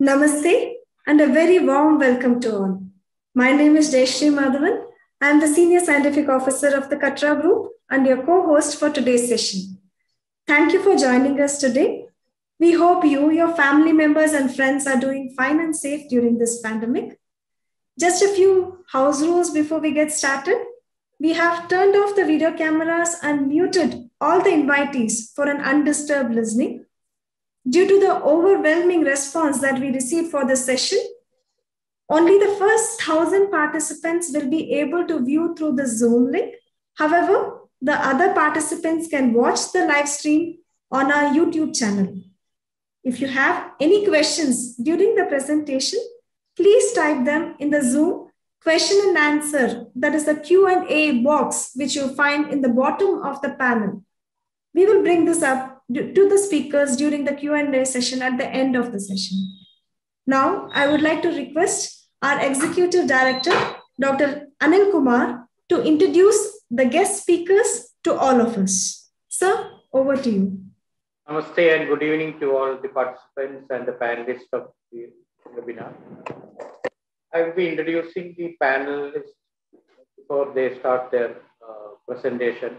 Namaste and a very warm welcome to all. My name is Jayashree Madhavan. I am the Senior Scientific Officer of the Katra Group and your co-host for today's session. Thank you for joining us today. We hope you, your family members and friends are doing fine and safe during this pandemic. Just a few house rules before we get started. We have turned off the video cameras and muted all the invitees for an undisturbed listening. Due to the overwhelming response that we received for this session, only the first 1,000 participants will be able to view through the Zoom link. However, the other participants can watch the live stream on our YouTube channel. If you have any questions during the presentation, please type them in the Zoom question and answer, that is the Q&A box, which you'll find in the bottom of the panel. We will bring this up to the speakers during the Q&A session at the end of the session. Now, I would like to request our Executive Director, Dr. Anil Kumar, to introduce the guest speakers to all of us. Sir, over to you. Namaste and good evening to all the participants and the panelists of the webinar. I will be introducing the panelists before they start their presentation.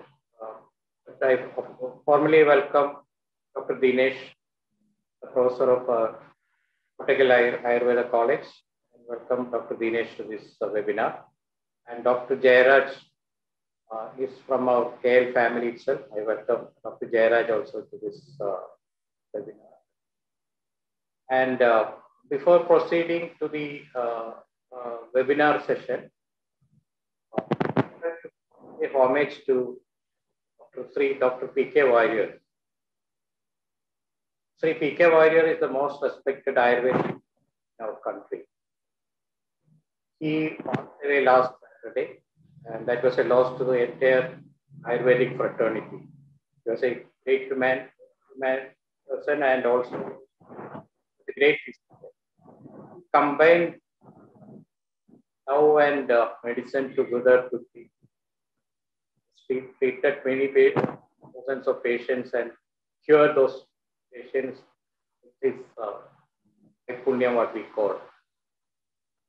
I formally welcome Dr. Dinesh, the professor of Pediatric Ayurveda College, and welcome Dr. Dinesh to this webinar. And Dr. Jairaj is from our KL family itself. I welcome Dr. Jairaj also to this webinar. And before proceeding to the webinar session, I would like to pay homage to Dr. P.K. Warrior. Sri P.K. Warrior is the most respected Ayurvedic in our country. He passed away last Saturday, and that was a loss to the entire Ayurvedic fraternity. He was a great human person and also a great physician. Combined love and medicine together to treated many thousands of patients and cure those patients with this punya, what we call.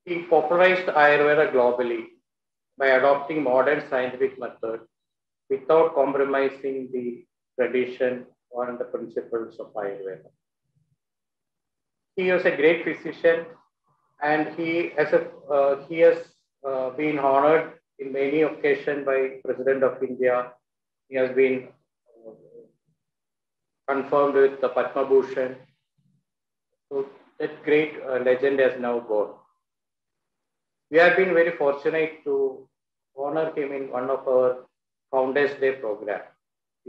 He popularized Ayurveda globally by adopting modern scientific methods without compromising the tradition or the principles of Ayurveda. He was a great physician, and he has been honored in many occasions by President of India. He has been confirmed with the Padma Bhushan. So that great legend has now gone. We have been very fortunate to honor him in one of our Founders Day program.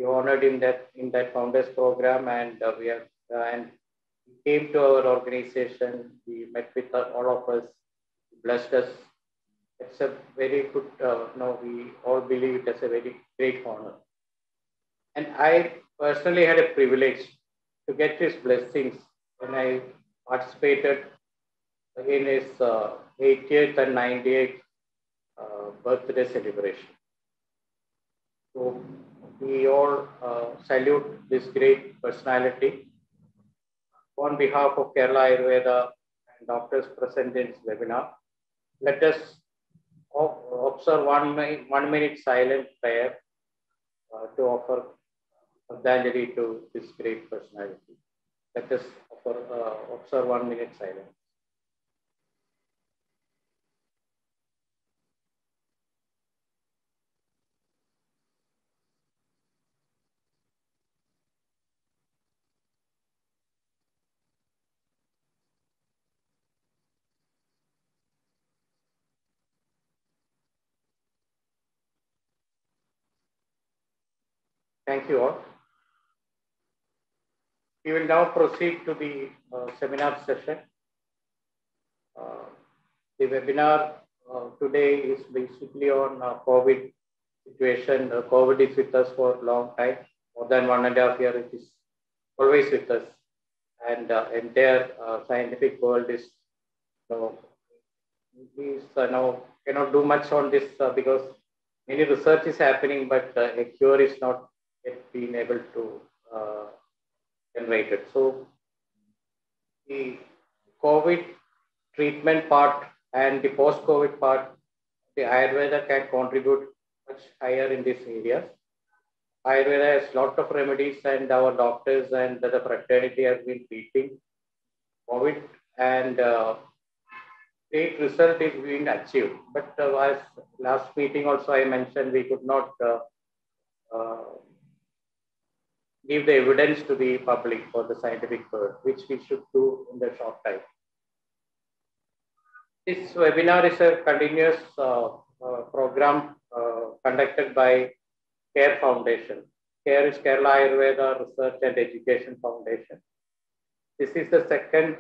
we honored him in that founders program, and and he came to our organization. He met with all of us, blessed us. It's a very good. We all believe it as a very great honor. And I personally had a privilege to get his blessings when I participated in his 80th and 98th birthday celebration. So we all salute this great personality. On behalf of Kerala Ayurveda and doctors present in this webinar, let us observe 1 minute silent prayer to offer Shraddhanjali to this great personality. Let us observe 1 minute silence. Thank you all. We will now proceed to the seminar session. The webinar today is basically on COVID situation. COVID is with us for a long time, more than 1.5 years. It is always with us, and entire scientific world is now cannot do much on this because many research is happening, but a cure is not yet been able to generated. So the COVID treatment part and the post-COVID part, the Ayurveda can contribute much higher in these areas. Ayurveda has a lot of remedies, and our doctors and the fraternity have been treating COVID, and great result is being achieved. But as last meeting also I mentioned, we could not give the evidence to the public for the scientific world, which we should do in the short time. This webinar is a continuous program conducted by CARE Foundation. CARE is Kerala Ayurveda Research and Education Foundation. This is the second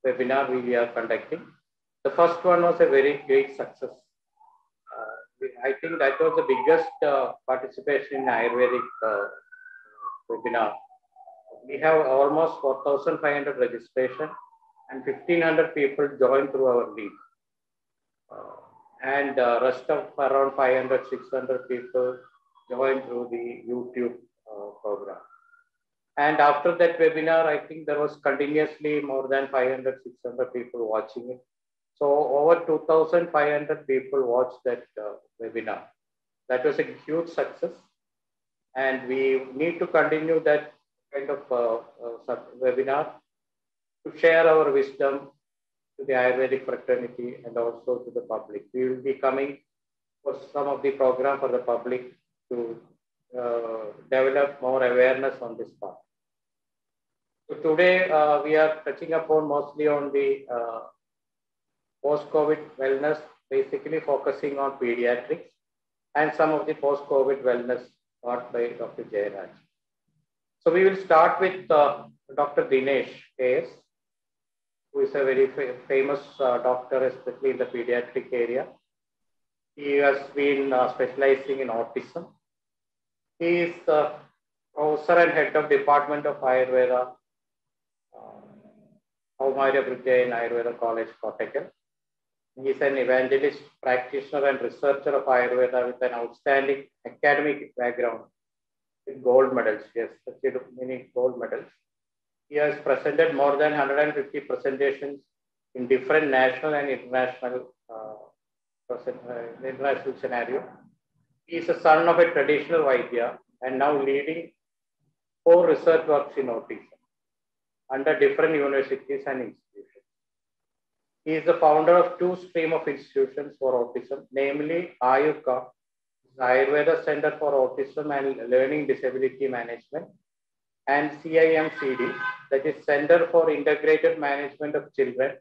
webinar we are conducting. The first one was a very great success. I think that was the biggest participation in Ayurvedic webinar. We have almost 4,500 registration and 1,500 people joined through our link. And rest of around 500, 600 people joined through the YouTube program. And after that webinar, I think there was continuously more than 500, 600 people watching it. So over 2,500 people watched that webinar. That was a huge success. And we need to continue that kind of webinar to share our wisdom to the Ayurvedic fraternity and also to the public. We will be coming for some of the program for the public to develop more awareness on this part. So today we are touching upon mostly on the post-COVID wellness, basically focusing on pediatrics and some of the post-COVID wellness taught by Dr. Jayaraj. So we will start with Dr. Dinesh KS, who is a very famous doctor, especially in the pediatric area. He has been specializing in autism. He is professor and head of Department of Ayurveda, Kaumarya Bridya in Ayurveda College, Kottakkal. He is an evangelist, practitioner, and researcher of Ayurveda with an outstanding academic background with gold medals. He has achieved many gold medals. He has presented more than 150 presentations in different national and international scenario. He is a son of a traditional Vaidya and now leading 4 research works in autism under different universities and institutions. He is the founder of 2 streams of institutions for autism, namely AYURCA, Ayurveda Center for Autism and Learning Disability Management, and CIMCD, that is Center for Integrated Management of Children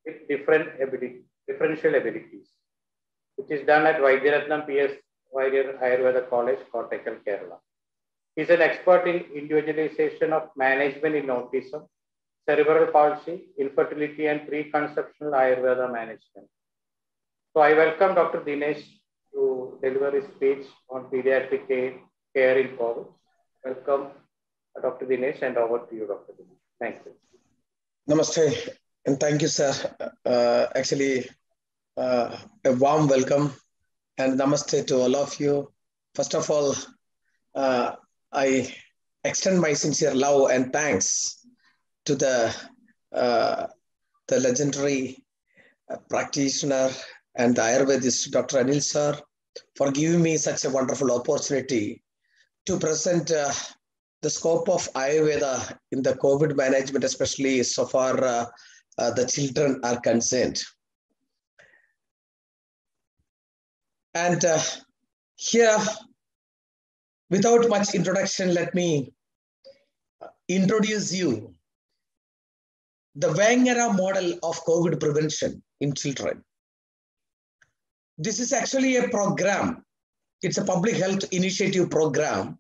with differential abilities, which is done at Vaidyaratnam PS Warrior Ayurveda College, Kottakkal, Kerala. He's an expert in individualization of management in autism, cerebral palsy, infertility, and pre-conceptional Ayurveda management. So I welcome Dr. Dinesh to deliver his speech on pediatric care in COVID. Welcome, Dr. Dinesh, and over to you, Dr. Dinesh. Thank you. Namaste, and thank you, sir. A warm welcome and namaste to all of you. First of all, I extend my sincere love and thanks to the legendary practitioner and the Ayurvedist, Dr. Anil sir, for giving me such a wonderful opportunity to present the scope of Ayurveda in the COVID management, especially so far the children are concerned. And here, without much introduction, let me introduce you the Vangara model of COVID prevention in children. This is actually a program. It's a public health initiative program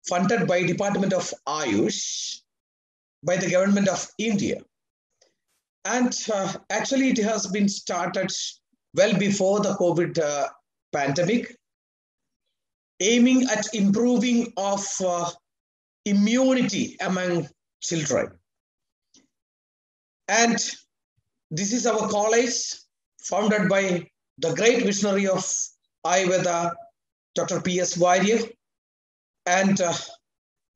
funded by Department of Ayush by the government of India. And actually it has been started well before the COVID pandemic, aiming at improving of immunity among children. And this is our college founded by the great visionary of Ayurveda, Dr. P.S. Warrior. And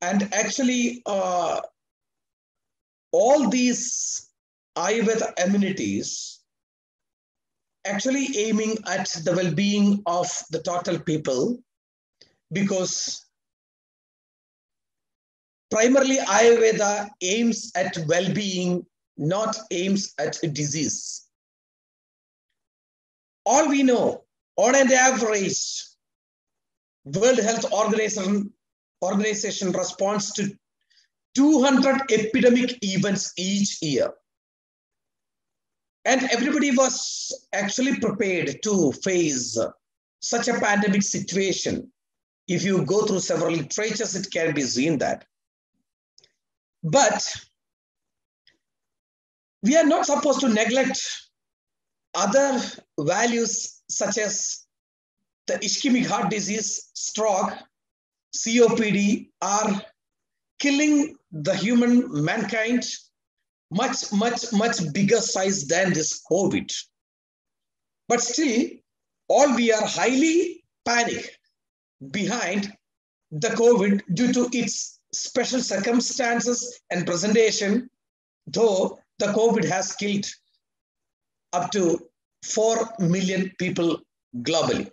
actually all these Ayurveda amenities actually aiming at the well-being of the total people, because primarily Ayurveda aims at well-being, not aims at disease. All we know, on an average, World Health Organization responds to 200 epidemic events each year. And everybody was actually prepared to face such a pandemic situation. If you go through several literatures, it can be seen that. But we are not supposed to neglect other values such as the ischemic heart disease, stroke, COPD are killing the mankind much bigger size than this COVID. But still, all we are highly panicked behind the COVID due to its special circumstances and presentation, though the COVID has killed up to 4 million people globally.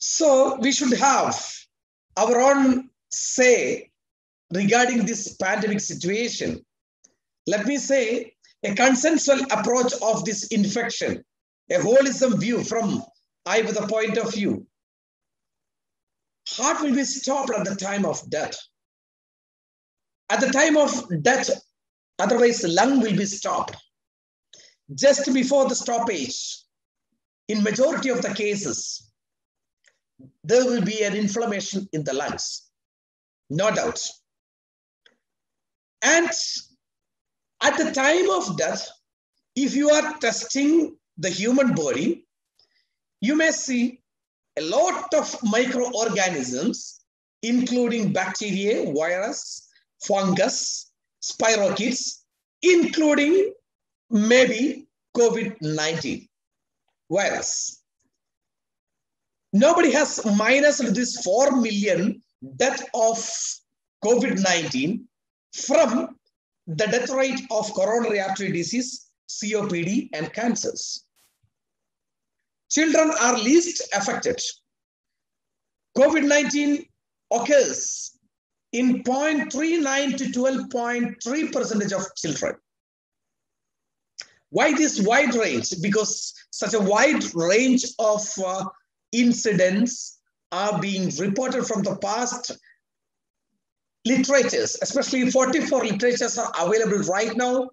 So we should have our own say regarding this pandemic situation. Let me say a consensual approach of this infection, a holistic view from Ayurveda point of view. Heart will be stopped at the time of death. At the time of death, otherwise lung will be stopped. Just before the stoppage, in majority of the cases, there will be an inflammation in the lungs, no doubt. And at the time of death, if you are testing the human body, you may see a lot of microorganisms, including bacteria, virus, fungus, spirochetes, including maybe COVID-19 virus. Nobody has minused this 4 million death of COVID-19 from the death rate of coronary artery disease, COPD, and cancers. Children are least affected. COVID-19 occurs in 0.39 to 12.3% of children. Why this wide range? Because such a wide range of incidents are being reported from the past literatures, especially 44 literatures are available right now.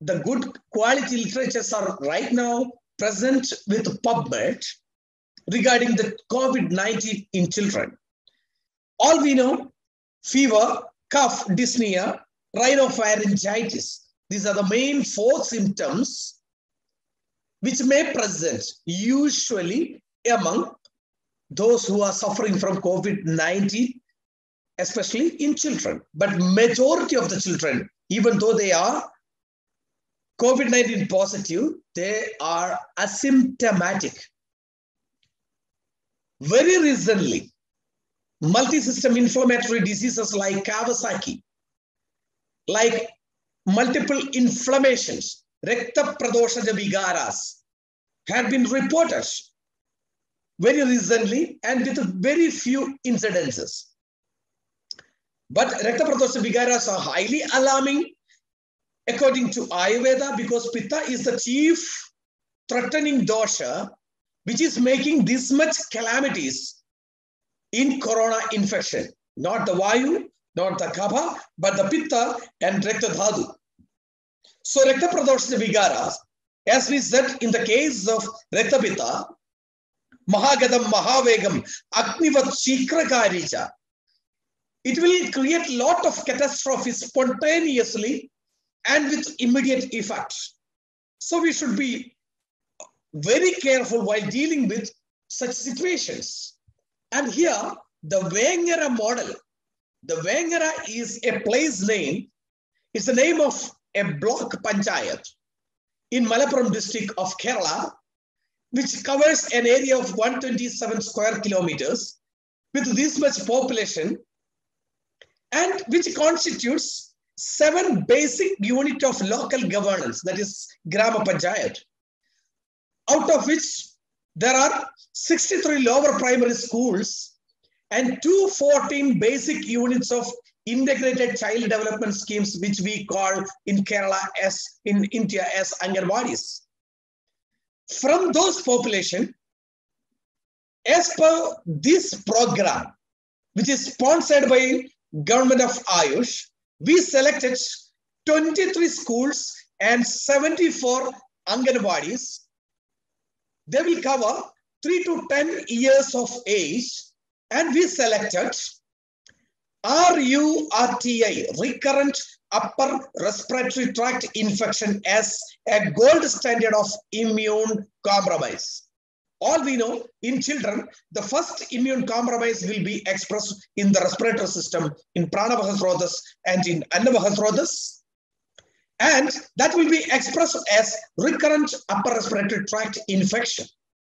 The good quality literatures are right now present with PubMed. regarding the COVID-19 in children. All we know, fever, cough, dyspnea, rhinopharyngitis. These are the main 4 symptoms which may present usually among those who are suffering from COVID-19, especially in children. But majority of the children, even though they are COVID-19 positive, they are asymptomatic. Very recently, multi-system inflammatory diseases like Kawasaki, like multiple inflammations, Rakta Pradoshaja Vigaras, have been reported very recently and with very few incidences. But Rakta Pradoshaja Vigaras are highly alarming according to Ayurveda, because Pitta is the chief threatening dosha which is making this much calamities in corona infection. Not the Vayu, not the Kapha, but the Pitta and Rakta Dhatu. So Rakta Pradoshaja Vigaras, as we said in the case of Rakta Pitta, Mahagadam Mahavegam Agnivat Shikrakarija, it will create a lot of catastrophes spontaneously and with immediate effect. So we should be very careful while dealing with such situations. And here, the Vengara model. The Vengara is a place name. It's the name of a block panchayat in Malappuram district of Kerala, which covers an area of 127 square kilometers with this much population, and which constitutes 7 basic units of local governance, that is Grama Panchayat, out of which there are 63 lower primary schools and 214 basic units of integrated child development schemes, which we call in Kerala as in India as Anganwadis. From those population, as per this program, which is sponsored by Government of Ayush, we selected 23 schools and 74 Anganwadis. They will cover 3 to 10 years of age, and we selected RURTI, recurrent upper respiratory tract infection, as a gold standard of immune compromise. All we know, in children, the first immune compromise will be expressed in the respiratory system, in Pranavahasrodas and in Annavahasrodas. And that will be expressed as recurrent upper respiratory tract infection.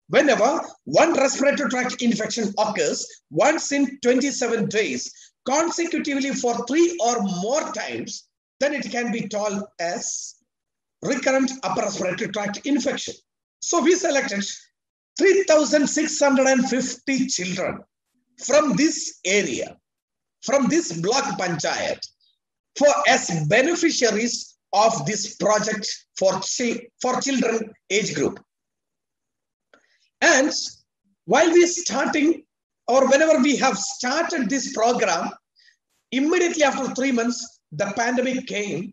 Whenever one respiratory tract infection occurs once in 27 days, consecutively for 3 or more times, then it can be told as recurrent upper respiratory tract infection. So we selected 3,650 children from this area, from this block panchayat, for as beneficiaries of this project for children age group. And while we starting, or whenever we have started this program, immediately after 3 months, the pandemic came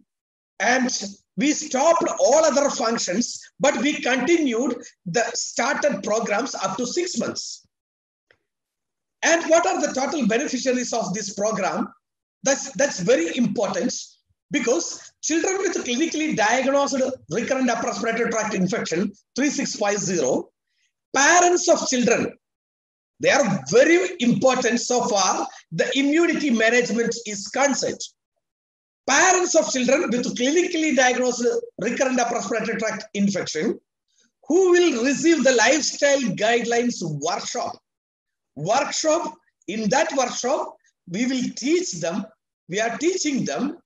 and we stopped all other functions, but we continued the started programs up to 6 months. And what are the total beneficiaries of this program? That's very important, because children with clinically diagnosed recurrent upper respiratory tract infection, 3650, parents of children, they are very important so far the immunity management is concerned. Parents of children with clinically diagnosed recurrent upper respiratory tract infection who will receive the lifestyle guidelines workshop. In that workshop, we will teach them, we are teaching them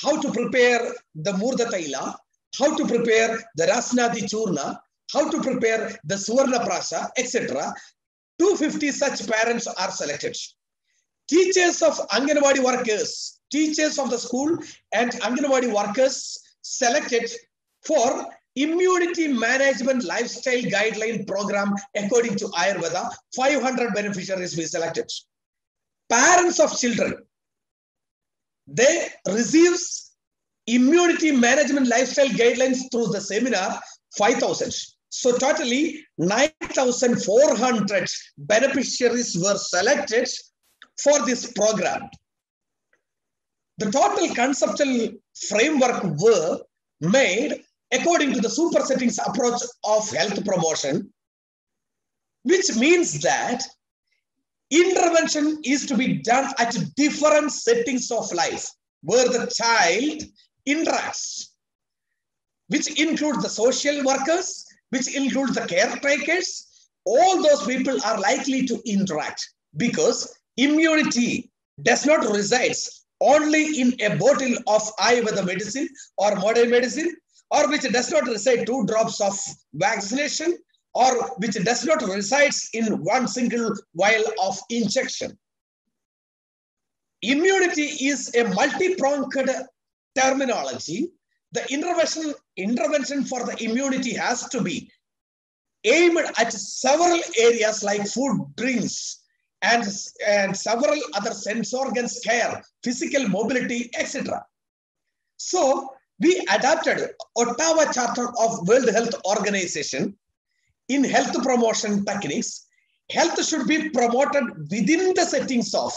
how to prepare the Murda Taila, how to prepare the Rasnadi Churna, how to prepare the Suvarna Prasha, etc. 250 such parents are selected. Teachers of Anganwadi workers, teachers of the school and Anganwadi workers selected for immunity management lifestyle guideline program according to Ayurveda. 500 beneficiaries we selected. Parents of children, they receives immunity management lifestyle guidelines through the seminar, 5,000. So totally 9,400 beneficiaries were selected for this program. The total conceptual framework were made according to the super settings approach of health promotion, which means that intervention is to be done at different settings of life where the child interacts, which includes the social workers, which includes the caretakers. All those people are likely to interact because immunity does not reside only in a bottle of Ayurveda medicine or modern medicine, or which does not reside 2 drops of vaccination, or which does not reside in one single vial of injection. Immunity is a multi-pronged terminology. The intervention for the immunity has to be aimed at several areas like food, drinks, and several other sense organs care, physical mobility, etc. So we adapted Ottawa Charter of World Health Organization in health promotion techniques. Health should be promoted within the settings of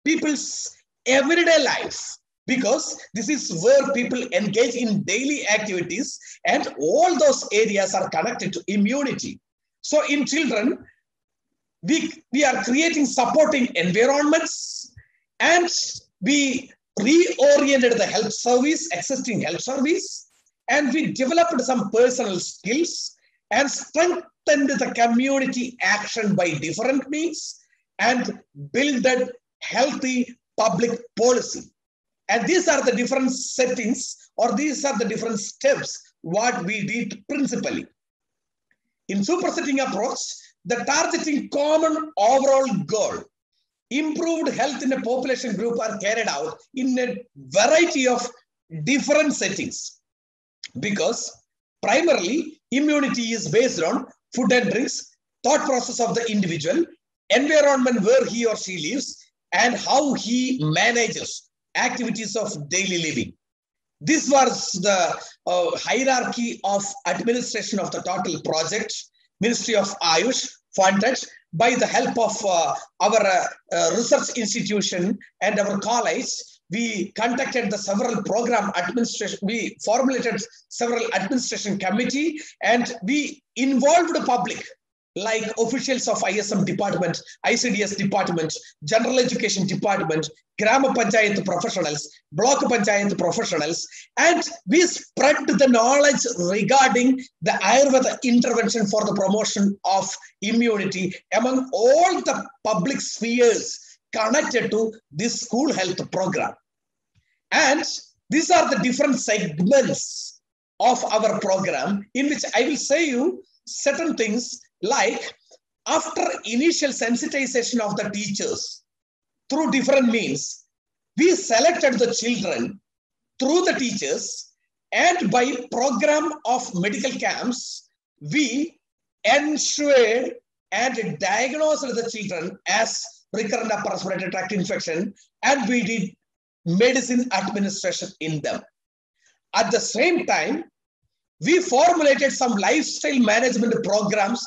people's everyday lives, because this is where people engage in daily activities and all those areas are connected to immunity. So in children, we are creating supporting environments, and we reoriented the health service, existing health service, and we developed some personal skills and strengthened the community action by different means and built healthy public policy. And these are the different settings, or these are the different steps what we did principally. In supersetting approach, the targeting common overall goal, improved health in a population group are carried out in a variety of different settings, because primarily immunity is based on food and drinks, thought process of the individual, environment where he or she lives, and how he manages activities of daily living. This was the hierarchy of administration of the total project. Ministry of Ayush funded by the help of our research institution and our college. We conducted the several program administration, we formulated several administration committee, and we involved the public like officials of ISM department, ICDS department, general education department, Grama Panchayat professionals, Block Panchayat professionals, and we spread the knowledge regarding the Ayurveda intervention for the promotion of immunity among all the public spheres connected to this school health program. And these are the different segments of our program, in which I will say you certain things. Like after initial sensitization of the teachers through different means, we selected the children through the teachers, and by program of medical camps, we ensured and diagnosed the children as recurrent upper respiratory tract infection, and we did medicine administration in them. At the same time, we formulated some lifestyle management programs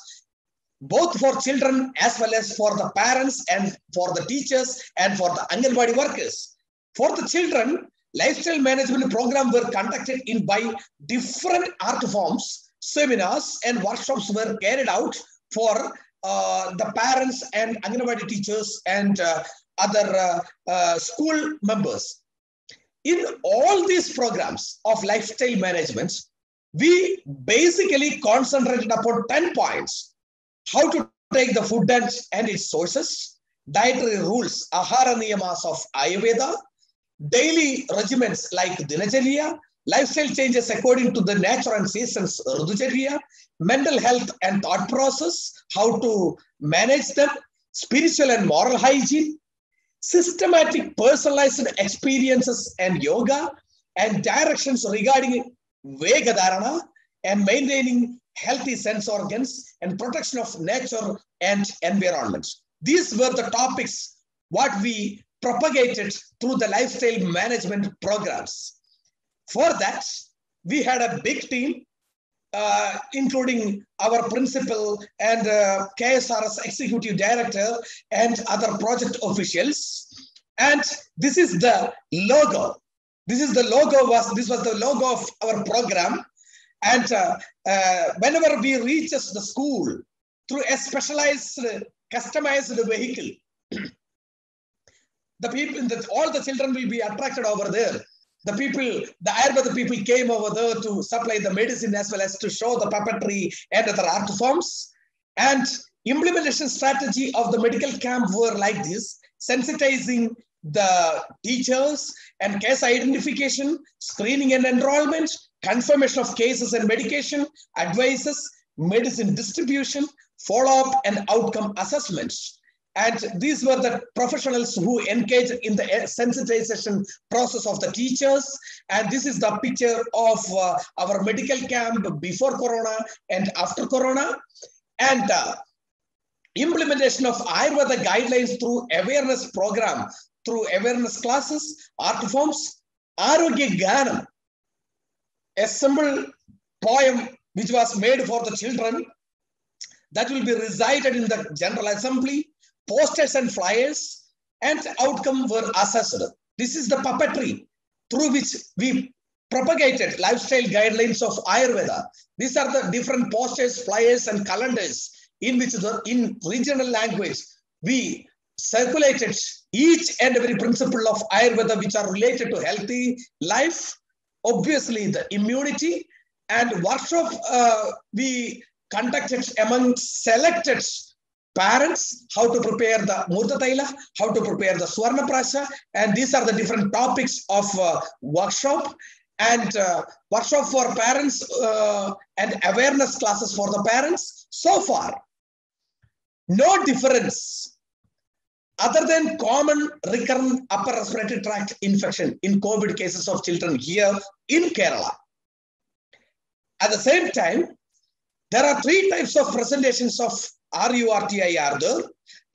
both for children as well as for the parents and for the teachers and for the Anganwadi workers. For the children, lifestyle management program were conducted in by different art forms, seminars and workshops were carried out for the parents and Anganwadi teachers and other school members. In all these programs of lifestyle management, we basically concentrated upon 10 points. How to take the food and its sources, dietary rules, ahara niyamas of Ayurveda, daily regimens like Dinacharya, lifestyle changes according to the nature and seasons, Ruducharya, mental health and thought process, how to manage them, spiritual and moral hygiene, systematic personalized experiences and yoga, and directions regarding Vegadharana and maintaining healthy sense organs and protection of nature and environment. These were the topics what we propagated through the lifestyle management programs. For that, we had a big team including our principal and KSRS executive director and other project officials. And this is the logo. This was the logo of our program. And whenever we reach the school through a specialized, customized vehicle, all the children will be attracted over there. The Ayurveda people came over there to supply the medicine as well as to show the puppetry and other art forms. And implementation strategy of the medical camp were like this: sensitizing the teachers and case identification, screening and enrollment, confirmation of cases and medication, advices, medicine distribution, follow-up and outcome assessments. And these were the professionals who engaged in the sensitization process of the teachers. And this is the picture of our medical camp before Corona and after Corona. And implementation of Ayurveda guidelines through awareness program, through awareness classes, art forms, Arogya Ganam, a simple poem which was made for the children that will be recited in the General Assembly, posters and flyers, and outcome were assessed. This is the puppetry through which we propagated lifestyle guidelines of Ayurveda. These are the different posters, flyers, and calendars in which in regional language we circulated each and every principle of Ayurveda which are related to healthy life, obviously the immunity, and workshop we conducted among selected parents, how to prepare the Murta Taila, how to prepare the Swarna Prasha, and these are the different topics of workshop. And workshop for parents and awareness classes for the parents. So far, no difference other than common recurrent upper respiratory tract infection in COVID cases of children here in Kerala. At the same time, there are three types of presentations of RURTI there: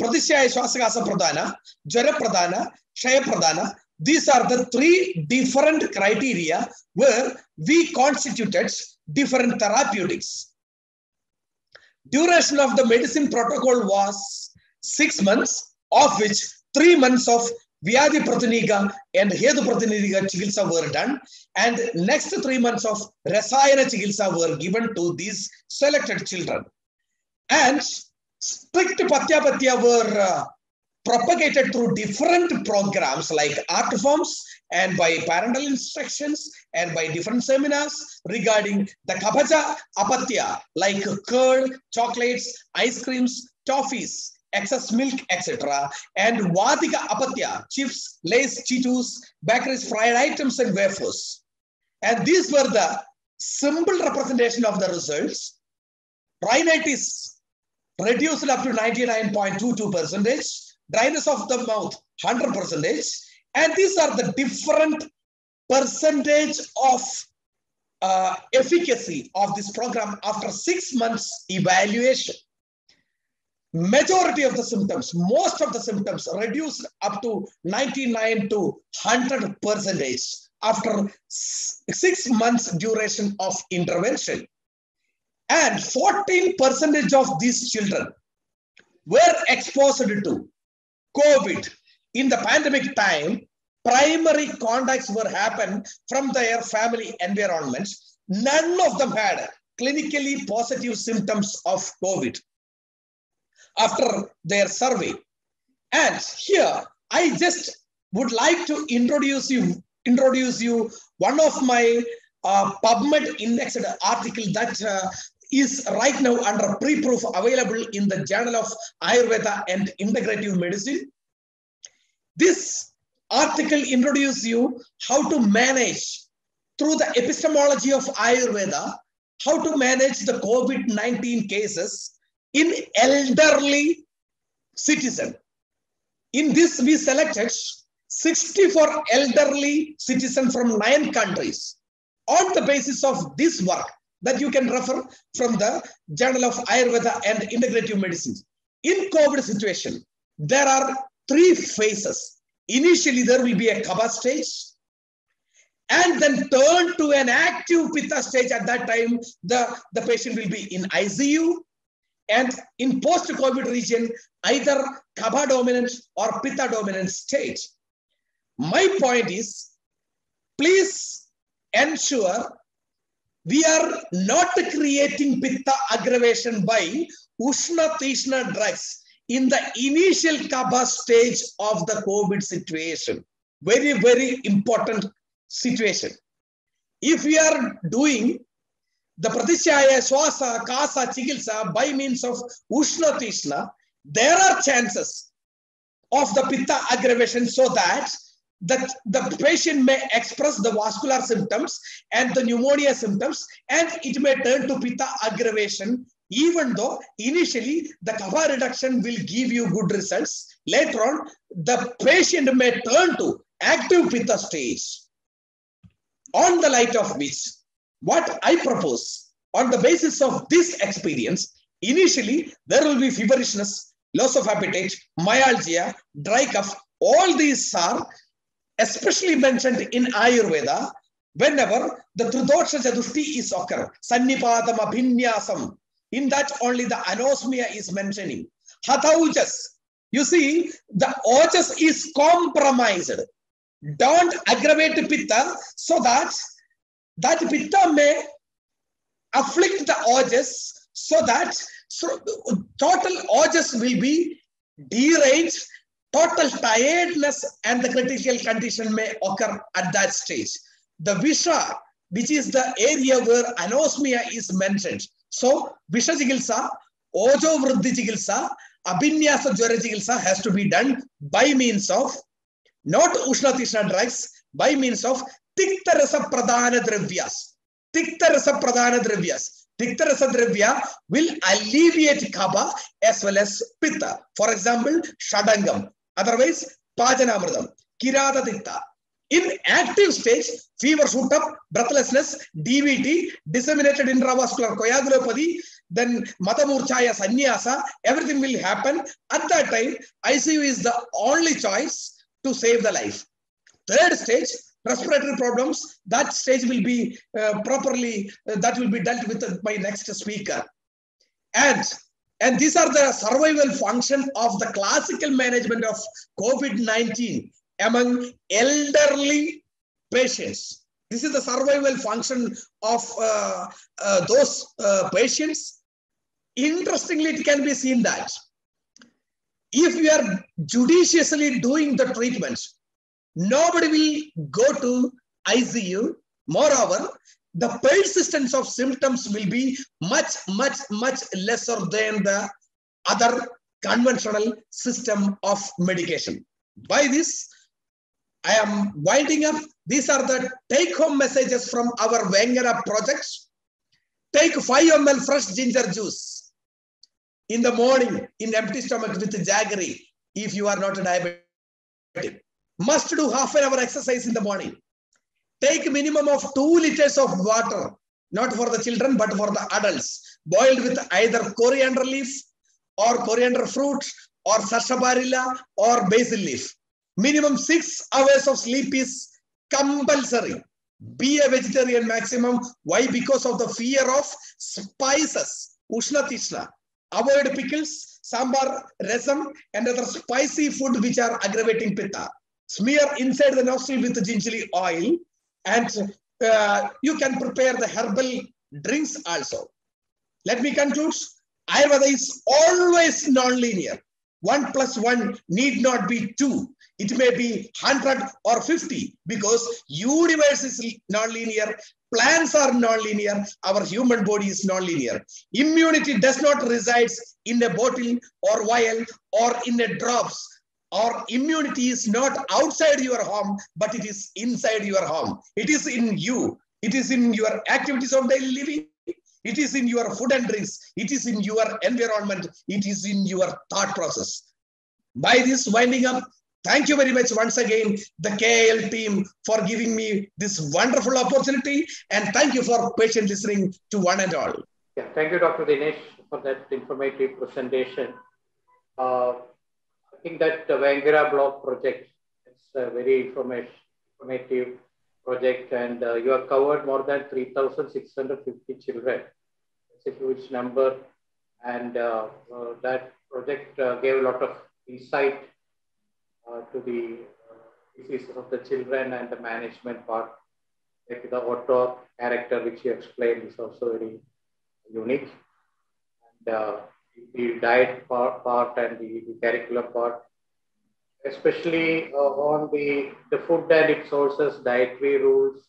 Pradishaya Swasagasa Pradana, Jara Pradana, Shaya Pradana. These are the three different criteria where we constituted different therapeutics. Duration of the medicine protocol was 6 months, of which 3 months of Vyadhi Pratiniga and Hedu Pratiniga Chikitsa were done, and next 3 months of Rasayana Chikitsa were given to these selected children. And strict Patyapatya were propagated through different programs like art forms and by parental instructions and by different seminars regarding the Kapaja Apatya like curd, chocolates, ice creams, toffees, excess milk, etc. And Vadika Apatya, chips, lace, Cheetos, bakeries, fried items and wafers. And these were the simple representation of the results. Rhinitis reduced up to 99.22%. Dryness of the mouth, 100%. And these are the different percentage of efficacy of this program after 6 months evaluation. Majority of the symptoms, most of the symptoms reduced up to 99 to 100% after 6 months duration of intervention. And 14% of these children were exposed to COVID in the pandemic time. Primary contacts were happened from their family environments. None of them had clinically positive symptoms of COVID after their survey. And here I just would like to introduce you one of my PubMed indexed article that is right now under pre-proof available in the Journal of Ayurveda and Integrative Medicine. This article introduces you how to manage through the epistemology of Ayurveda, how to manage the COVID-19 cases in elderly citizen. In this, we selected 64 elderly citizens from 9 countries on the basis of this work that you can refer from the Journal of Ayurveda and Integrative Medicine. In COVID situation, there are 3 phases. Initially, there will be a Kapha stage. and then turn to an active pitta stage. At that time, the patient will be in ICU, and in post-COVID region, either kapha dominant or pitta dominant stage. My point is, please ensure we are not creating pitta aggravation by Ushna Tishna drugs in the initial kapha stage of the COVID situation. Very, very important situation. If we are doing the Pratishyaya, Swasa, Kasa, Chikilsa by means of Ushna Tishna, there are chances of the pitta aggravation so that the patient may express the vascular symptoms and the pneumonia symptoms, and it may turn to pitta aggravation, even though initially the kapha reduction will give you good results. Later on, the patient may turn to active pitta stage. On the light of which, what I propose, on the basis of this experience, initially there will be feverishness, loss of appetite, myalgia, dry cough. All these are especially mentioned in Ayurveda whenever the Tridoksha Chadushti is occurring. Sannipadam abhinyasam. In that only the anosmia is mentioning. Hathaujas. You see, the ojas is compromised. Don't aggravate pitta so that pitta may afflict the ojas, so that total ojas will be deranged, total tiredness and the critical condition may occur at that stage. The Visha, which is the area where anosmia is mentioned. So, Visha Chikilsa, Ojo Vriddhi Chikilsa, Abhinyasa Jwara Chikilsa has to be done by means of not Ushna Tishna drugs, by means of Tikta Rasa Pradhana Dravyas. Tikta Rasa Pradhana Dravyas. Tikta Rasa Dravya will alleviate kapha as well as pitta. For example, Shadangam. Otherwise, Pajanamridam, Kirata Tikta. In active stage, fever shoot up, breathlessness, DVT, disseminated intravascular coagulopathy, then Matamurchaya Sannyasa, everything will happen. At that time, ICU is the only choice to save the life. Third stage, respiratory problems, that stage will be properly, that will be dealt with by next speaker. And these are the survival function of the classical management of COVID-19 among elderly patients. This is the survival function of those patients. Interestingly, it can be seen that if we are judiciously doing the treatments, nobody will go to ICU. Moreover, the persistence of symptoms will be much lesser than the other conventional system of medication. By this, I am winding up. These are the take-home messages from our Vengara projects. Take 5 ml fresh ginger juice in the morning in empty stomach with jaggery if you are not a diabetic. Must do half an hour exercise in the morning. Take minimum of 2 liters of water, not for the children, but for the adults, boiled with either coriander leaf or coriander fruit or sarsaparilla or basil leaf. Minimum 6 hours of sleep is compulsory. Be a vegetarian maximum. Why? Because of the fear of spices, Ushna Tishna. Avoid pickles, sambar, rasam, and other spicy food which are aggravating pitta. Smear inside the nostril with gingerly oil, and you can prepare the herbal drinks also. Let me conclude. Ayurveda is always non-linear. 1 + 1 need not be 2. It may be 100 or 50 because universe is non-linear. Plants are non-linear. Our human body is non-linear. Immunity does not reside in a bottle or vial or in a drops. Or immunity is not outside your home, but it is inside your home. It is in you. It is in your activities of daily living. It is in your food and drinks. It is in your environment. It is in your thought process. By this winding up, thank you very much once again, the KAL team, for giving me this wonderful opportunity. And thank you for patient listening to one and all. Yeah, thank you, Dr. Dinesh, for that informative presentation. I think that the Vengara block project is very informative project, and you have covered more than 3,650 children. It's a huge number, and that project gave a lot of insight to the diseases of the children, and the management part. Like the auto character which you explained is also very unique. And the diet part and the curriculum part, especially on the food and its sources, dietary rules,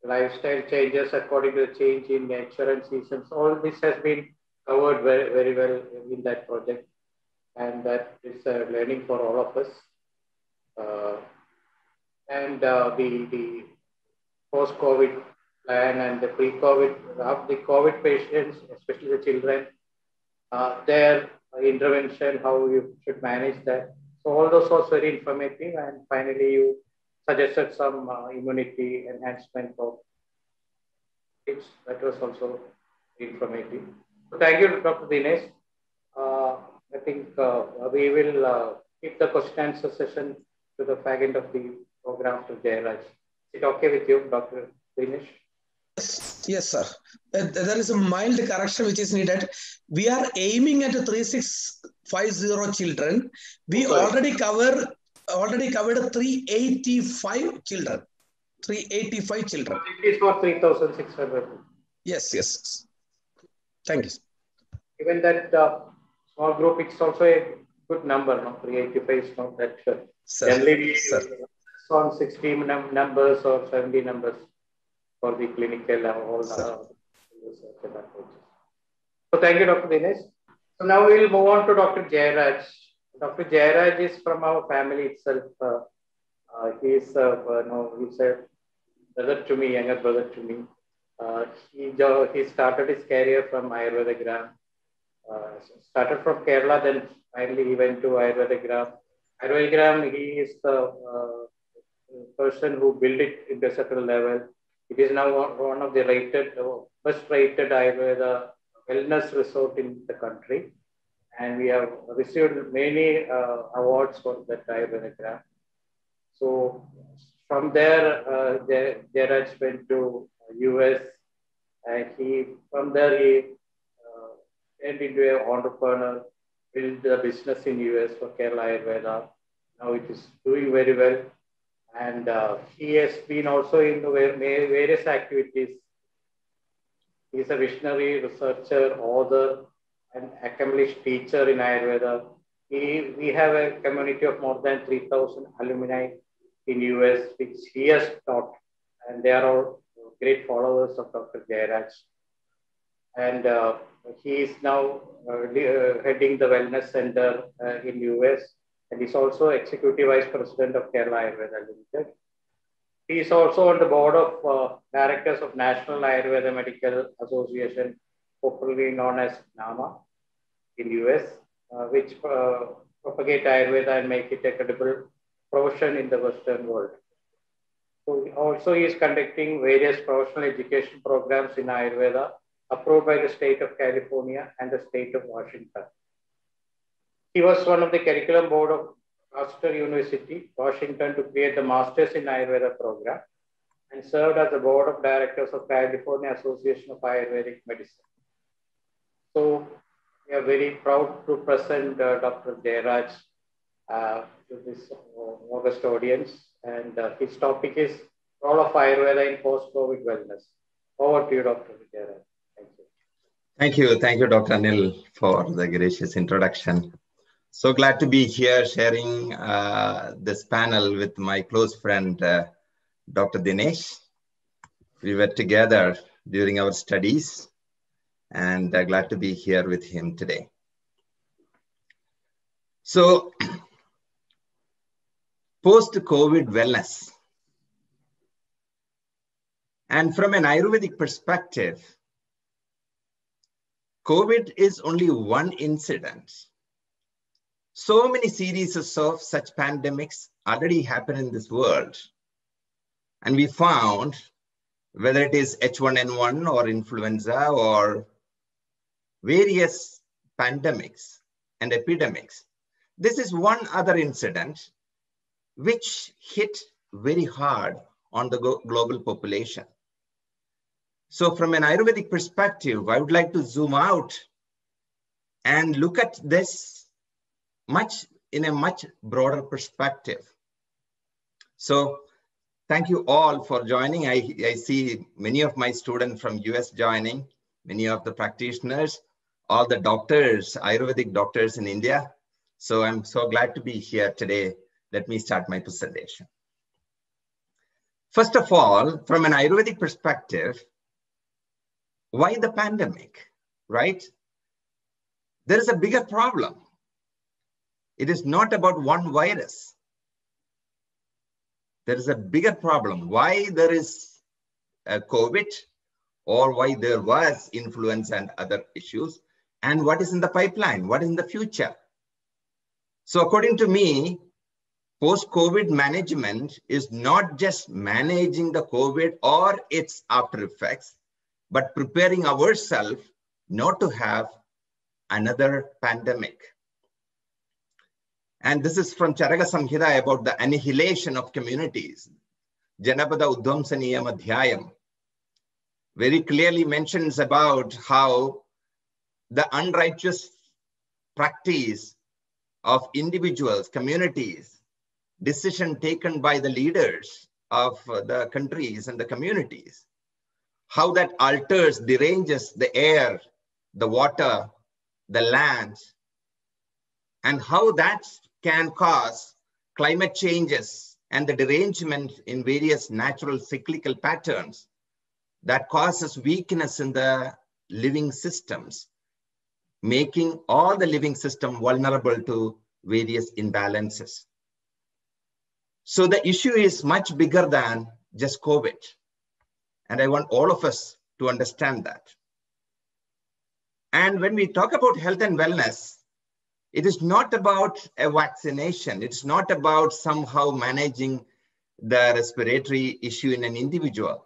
lifestyle changes according to the change in nature and seasons. All this has been covered very, very well in that project. And that is a learning for all of us. The post-COVID plan and the pre-COVID, the COVID patients, especially the children, their intervention, how you should manage that. So all those was very informative. And finally, you suggested some immunity enhancement for kids. That was also informative. So thank you, Dr. Dinesh. I think we will keep the question and answer session to the fag end of the program to Jairaj. Is it okay with you, Dr. Dinesh? Yes, sir. There is a mild correction which is needed. We are aiming at 3650 children. We already covered 385 children. 385 children. It is for 3,600. Yes. Thank you. Even that small group, it's also a good number. No? 385 is not that sure. Generally, we on 60 numbers or 70 numbers for the clinical all research and approaches. So thank you, Dr. Dinesh. So now we will move on to Dr. Jairaj. Dr. Jairaj is from our family itself. He is he's a brother to me, younger brother to me. He started his career from Ayurvedic. Started from Kerala, then finally he went to Ayurvedic. Ayurvedic, he is the person who built it into a certain level. It is now one of the first rated Ayurveda wellness resort in the country. And we have received many awards for that Ayurvedic. So from there, Jairaj went to US, and from there he turned into an entrepreneur, built the business in US for Kerala Ayurveda. Now it is doing very well. And he has been also in various activities. He is a visionary researcher, author, and accomplished teacher in Ayurveda. We have a community of more than 3,000 alumni in US, which he has taught. And they are all great followers of Dr. Jairaj. And he is now heading the Wellness Center in US. And he's also Executive Vice President of Kerala Ayurveda Limited. He is also on the board of directors of National Ayurveda Medical Association, popularly known as NAMA in US, which propagate Ayurveda and make it a credible profession in the Western world. So also he is conducting various professional education programs in Ayurveda approved by the state of California and the state of Washington. He was one of the curriculum board of Custer University, Washington, to create the Masters in Ayurveda program, and served as the board of directors of California Association of Ayurvedic Medicine. So we are very proud to present Dr. Jairaj to this august audience, and his topic is role of Ayurveda in post-COVID wellness. Over to you, Dr. Jairaj. Thank you. Thank you, Dr. Anil, for the gracious introduction. So glad to be here sharing this panel with my close friend, Dr. Dinesh. We were together during our studies, and glad to be here with him today. So, post-COVID wellness. And from an Ayurvedic perspective, COVID is only one incident. So many series of such pandemics already happen in this world. And we found, whether it is H1N1 or influenza or various pandemics and epidemics, this is one other incident which hit very hard on the global population. So from an Ayurvedic perspective, I would like to zoom out and look at this in a much broader perspective. So thank you all for joining. I see many of my students from US joining, many of the practitioners, all the doctors, Ayurvedic doctors in India. So I'm so glad to be here today. Let me start my presentation. First of all, from an Ayurvedic perspective, why the pandemic, right? There is a bigger problem. It is not about one virus. There is a bigger problem. Why there is a COVID, or why there was influenza and other issues, and what is in the pipeline, what is in the future. So according to me, post-COVID management is not just managing the COVID or its after effects, but preparing ourselves not to have another pandemic. And this is from Charaka Samhita about the annihilation of communities. Janapada Udvamsaniyam Adhyayam very clearly mentions about how the unrighteous practice of individuals, communities, decision taken by the leaders of the countries and the communities, how that alters, deranges the air, the water, the land, and how that can cause climate changes and the derangement in various natural cyclical patterns that causes weakness in the living systems, making all the living system vulnerable to various imbalances. So the issue is much bigger than just COVID. And I want all of us to understand that. And when we talk about health and wellness, it is not about a vaccination. It's not about somehow managing the respiratory issue in an individual.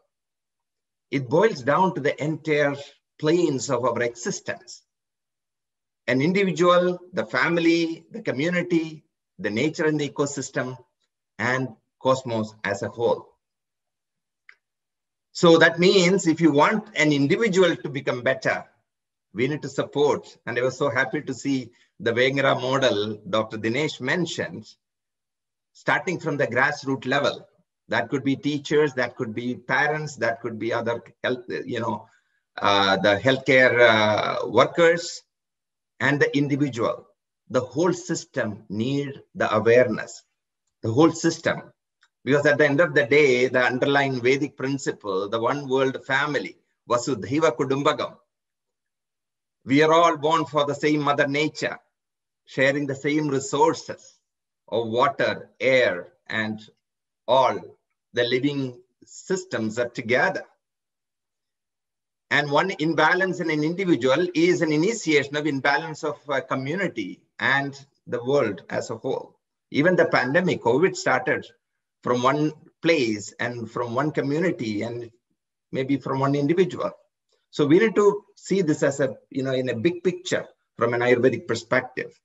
It boils down to the entire planes of our existence. An individual, the family, the community, the nature and the ecosystem, and cosmos as a whole. So that means if you want an individual to become better, we need to support. And I was so happy to see the Vengara model Dr. Dinesh mentioned, starting from the grassroots level. That could be teachers, that could be parents, that could be other health, the healthcare workers, and the individual. The whole system need the awareness, the whole system. Because at the end of the day, the underlying Vedic principle, the one world family, Vasudhaiva Kudumbakam. We are all born for the same mother nature, sharing the same resources of water, air, and all the living systems are together. And one imbalance in an individual is an initiation of imbalance of a community and the world as a whole. Even the pandemic, COVID started from one place and from one community and maybe from one individual. So we need to see this as a, in a big picture from an Ayurvedic perspective.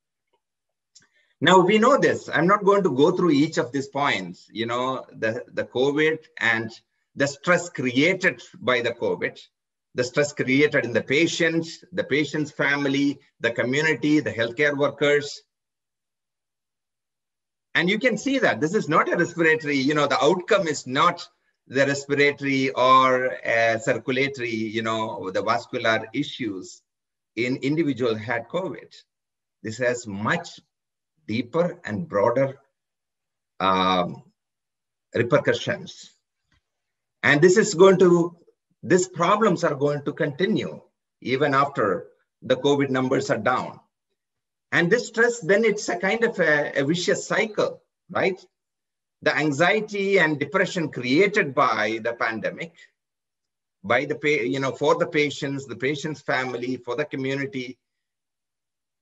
Now we know this. I'm not going to go through each of these points, the COVID and the stress created by the COVID, the stress created in the patient's family, the community, the healthcare workers. And you can see that this is not a respiratory, the outcome is not the respiratory or circulatory, the vascular issues in individual had COVID. This has much deeper and broader repercussions. And these problems are going to continue even after the COVID numbers are down. And this stress, then it's a kind of a vicious cycle, right? The anxiety and depression created by the pandemic, by the for the patient's family, for the community,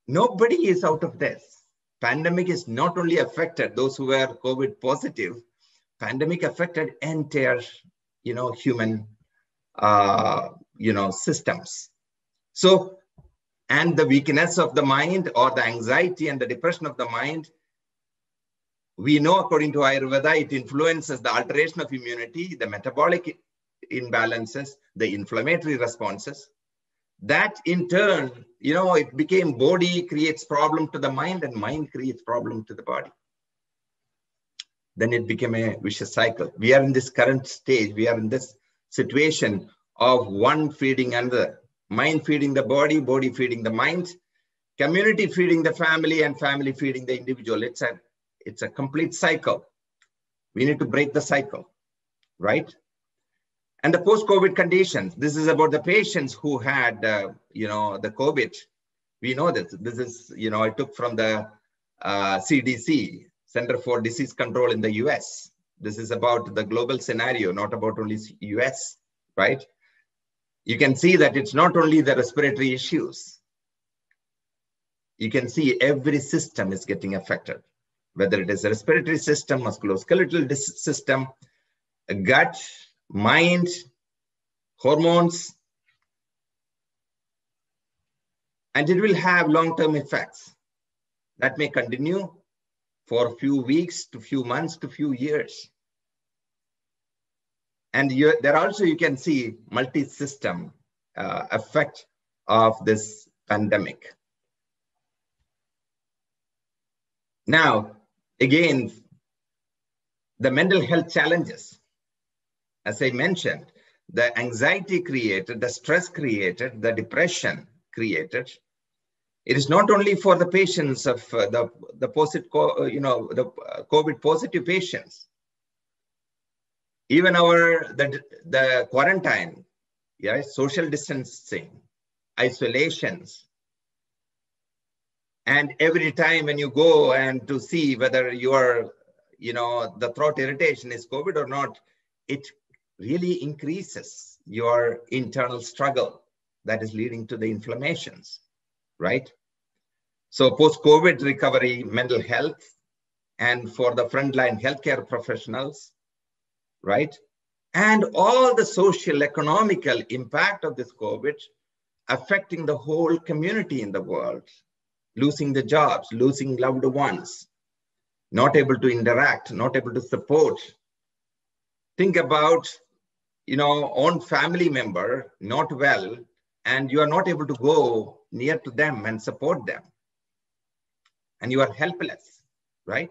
nobody is out of this. Pandemic is not only affected those who were COVID positive, pandemic affected entire, human, systems. So, and the weakness of the mind or the anxiety and the depression of the mind We know according to Ayurveda, it influences the alteration of immunity, the metabolic imbalances, the inflammatory responses. That in turn, it became body creates problem to the mind and mind creates problem to the body. Then it became a vicious cycle. We are in this current stage. We are in this situation of one feeding another. Mind feeding the body, body feeding the mind, community feeding the family, and family feeding the individual. It's a complete cycle. We need to break the cycle, right? And the post-COVID conditions. This is about the patients who had, the COVID. We know that this is, I took from the CDC, Center for Disease Control in the US. This is about the global scenario, not about only US, right? You can see that it's not only the respiratory issues. You can see every system is getting affected, whether it is a respiratory system, musculoskeletal system, gut, mind, hormones, and it will have long-term effects that may continue for a few weeks to few months to few years. And there also you can see multi-system effect of this pandemic. Now, again, the mental health challenges. As I mentioned, the anxiety created, the stress created, the depression created. It is not only for the patients of the COVID positive patients. Even the quarantine, social distancing, isolations, and every time when you go and to see whether your, the throat irritation is COVID or not, it really increases your internal struggle that is leading to the inflammations, right? So post-COVID recovery, mental health, and for the frontline healthcare professionals, right? And all the social, economical impact of this COVID affecting the whole community in the world, losing the jobs, losing loved ones, not able to interact, not able to support. Think about, own family member, not well, and you are not able to go near to them and support them. And you are helpless, right?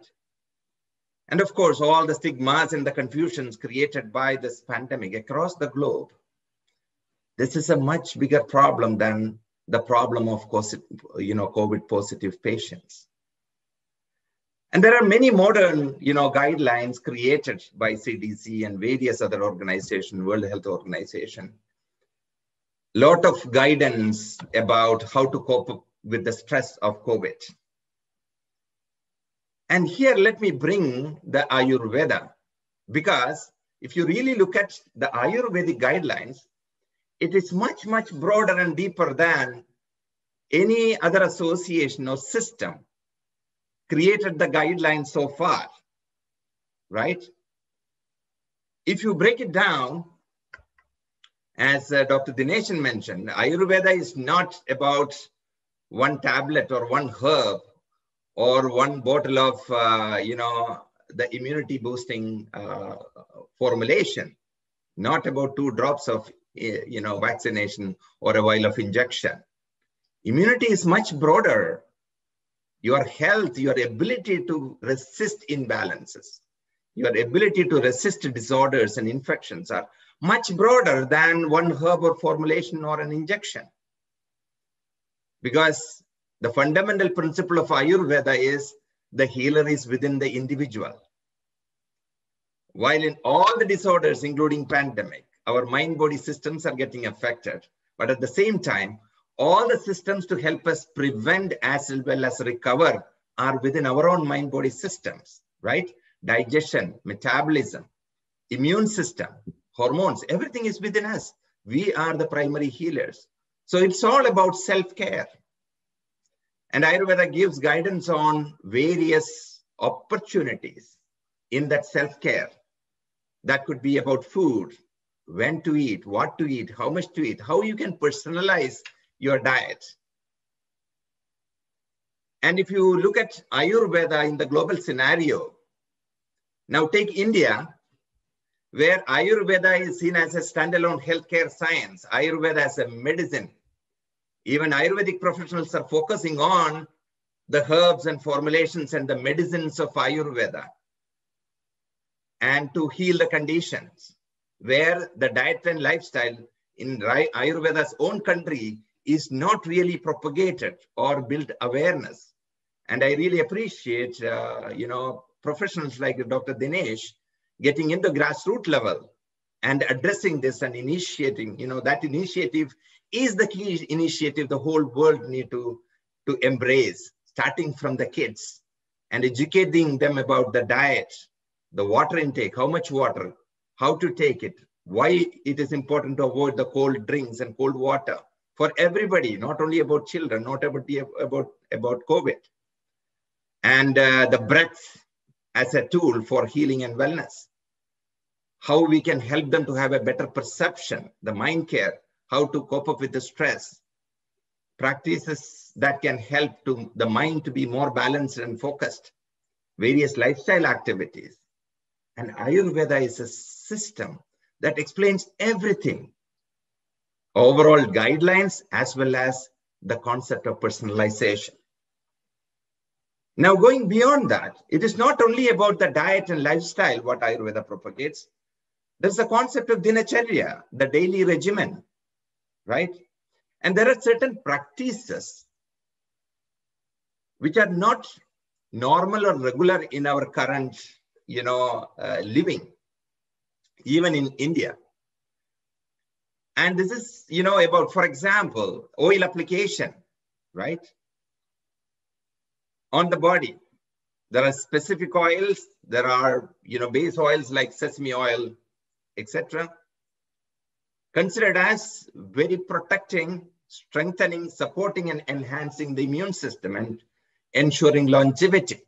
And of course, all the stigmas and the confusions created by this pandemic across the globe. This is a much bigger problem than the problem of COVID positive patients. And there are many modern, guidelines created by CDC and various other organizations, World Health Organization. Lot of guidance about how to cope with the stress of COVID. And here, let me bring the Ayurveda, because if you really look at the Ayurvedic guidelines, it is much, much broader and deeper than any other association or system created the guidelines so far, right? If you break it down, as Dr. Dineshan mentioned, Ayurveda is not about one tablet or one herb or one bottle of, the immunity boosting formulation, not about 2 drops of, vaccination or a vial of injection. Immunity is much broader. Your health, your ability to resist imbalances, your ability to resist disorders and infections are much broader than one herb or formulation or an injection. Because the fundamental principle of Ayurveda is the healer is within the individual. While in all the disorders, including pandemic, our mind-body systems are getting affected. But at the same time, all the systems to help us prevent as well as recover are within our own mind-body systems, right? Digestion, metabolism, immune system, hormones, everything is within us. We are the primary healers. So it's all about self-care. And Ayurveda gives guidance on various opportunities in that self-care. That could be about food, when to eat, what to eat, how much to eat, how you can personalize your diet. And if you look at Ayurveda in the global scenario, Now take India, where Ayurveda is seen as a standalone healthcare science, Ayurveda as a medicine. Even Ayurvedic professionals are focusing on the herbs and formulations and the medicines of Ayurveda and to heal the conditions, where the diet and lifestyle in Ayurveda's own country is not really propagated or built awareness. And I really appreciate, professionals like Dr. Dinesh getting into grassroots level and addressing this and initiating, that initiative is the key initiative the whole world need to embrace, starting from the kids and educating them about the diet, the water intake, how much water, how to take it, why it is important to avoid the cold drinks and cold water for everybody, not only about children, not about COVID. And the breath as a tool for healing and wellness. How we can help them to have a better perception, the mind care, how to cope up with the stress. Practices that can help to the mind to be more balanced and focused. Various lifestyle activities. And Ayurveda is a system that explains everything. Overall guidelines as well as the concept of personalization. Now going beyond that, it is not only about the diet and lifestyle what Ayurveda propagates. There's the concept of dinacharya, the daily regimen, right? And there are certain practices which are not normal or regular in our current, living, even in India. And this is, about, for example, oil application, right? On the body. There are specific oils. There are, base oils like sesame oil, etc. Considered as very protecting, strengthening, supporting, and enhancing the immune system and ensuring longevity.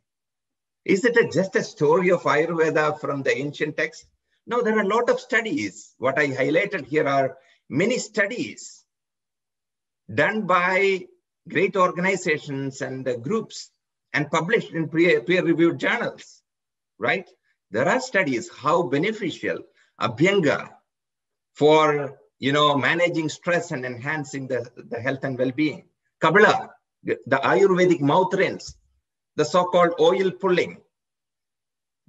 Is it just a story of Ayurveda from the ancient text? No, there are a lot of studies. What I highlighted here are many studies done by great organizations and groups and published in peer-reviewed journals, right? There are studies how beneficial Abhyanga for, managing stress and enhancing the health and well-being. Kabla, the Ayurvedic mouth rinse, the so-called oil pulling.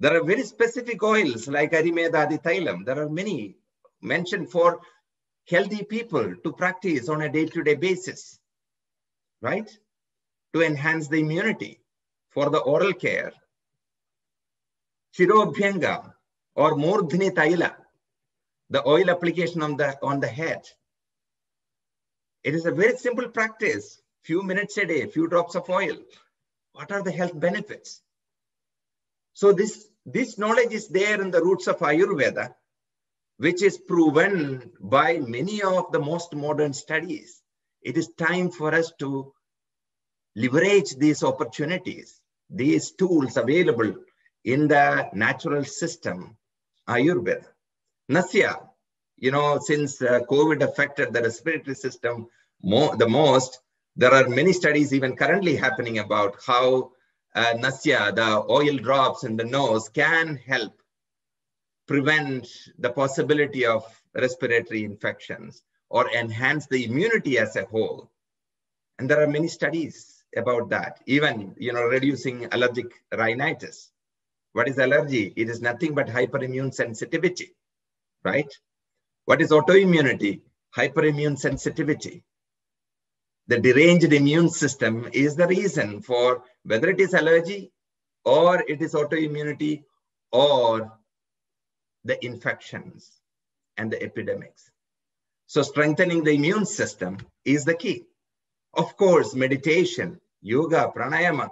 There are very specific oils like Arimedadi Thailam. There are many mentioned for healthy people to practice on a day-to-day basis, right? To enhance the immunity for the oral care. Shirobhyanga or Murdhini Taila, the oil application on the head. It is a very simple practice, few minutes a day, few drops of oil. What are the health benefits? So this knowledge is there in the roots of Ayurveda, which is proven by many of the most modern studies. It is time for us to leverage these opportunities, these tools available in the natural system, Ayurveda. Nasya, since COVID affected the respiratory system the most, there are many studies even currently happening about how Nasya, the oil drops in the nose, can help prevent the possibility of respiratory infections or enhance the immunity as a whole. And there are many studies about that, even, reducing allergic rhinitis. What is allergy? It is nothing but hyperimmune sensitivity, right? What is autoimmunity? Hyperimmune sensitivity. The deranged immune system is the reason for whether it is allergy or it is autoimmunity or the infections and the epidemics. So strengthening the immune system is the key. Of course, meditation, yoga, pranayama,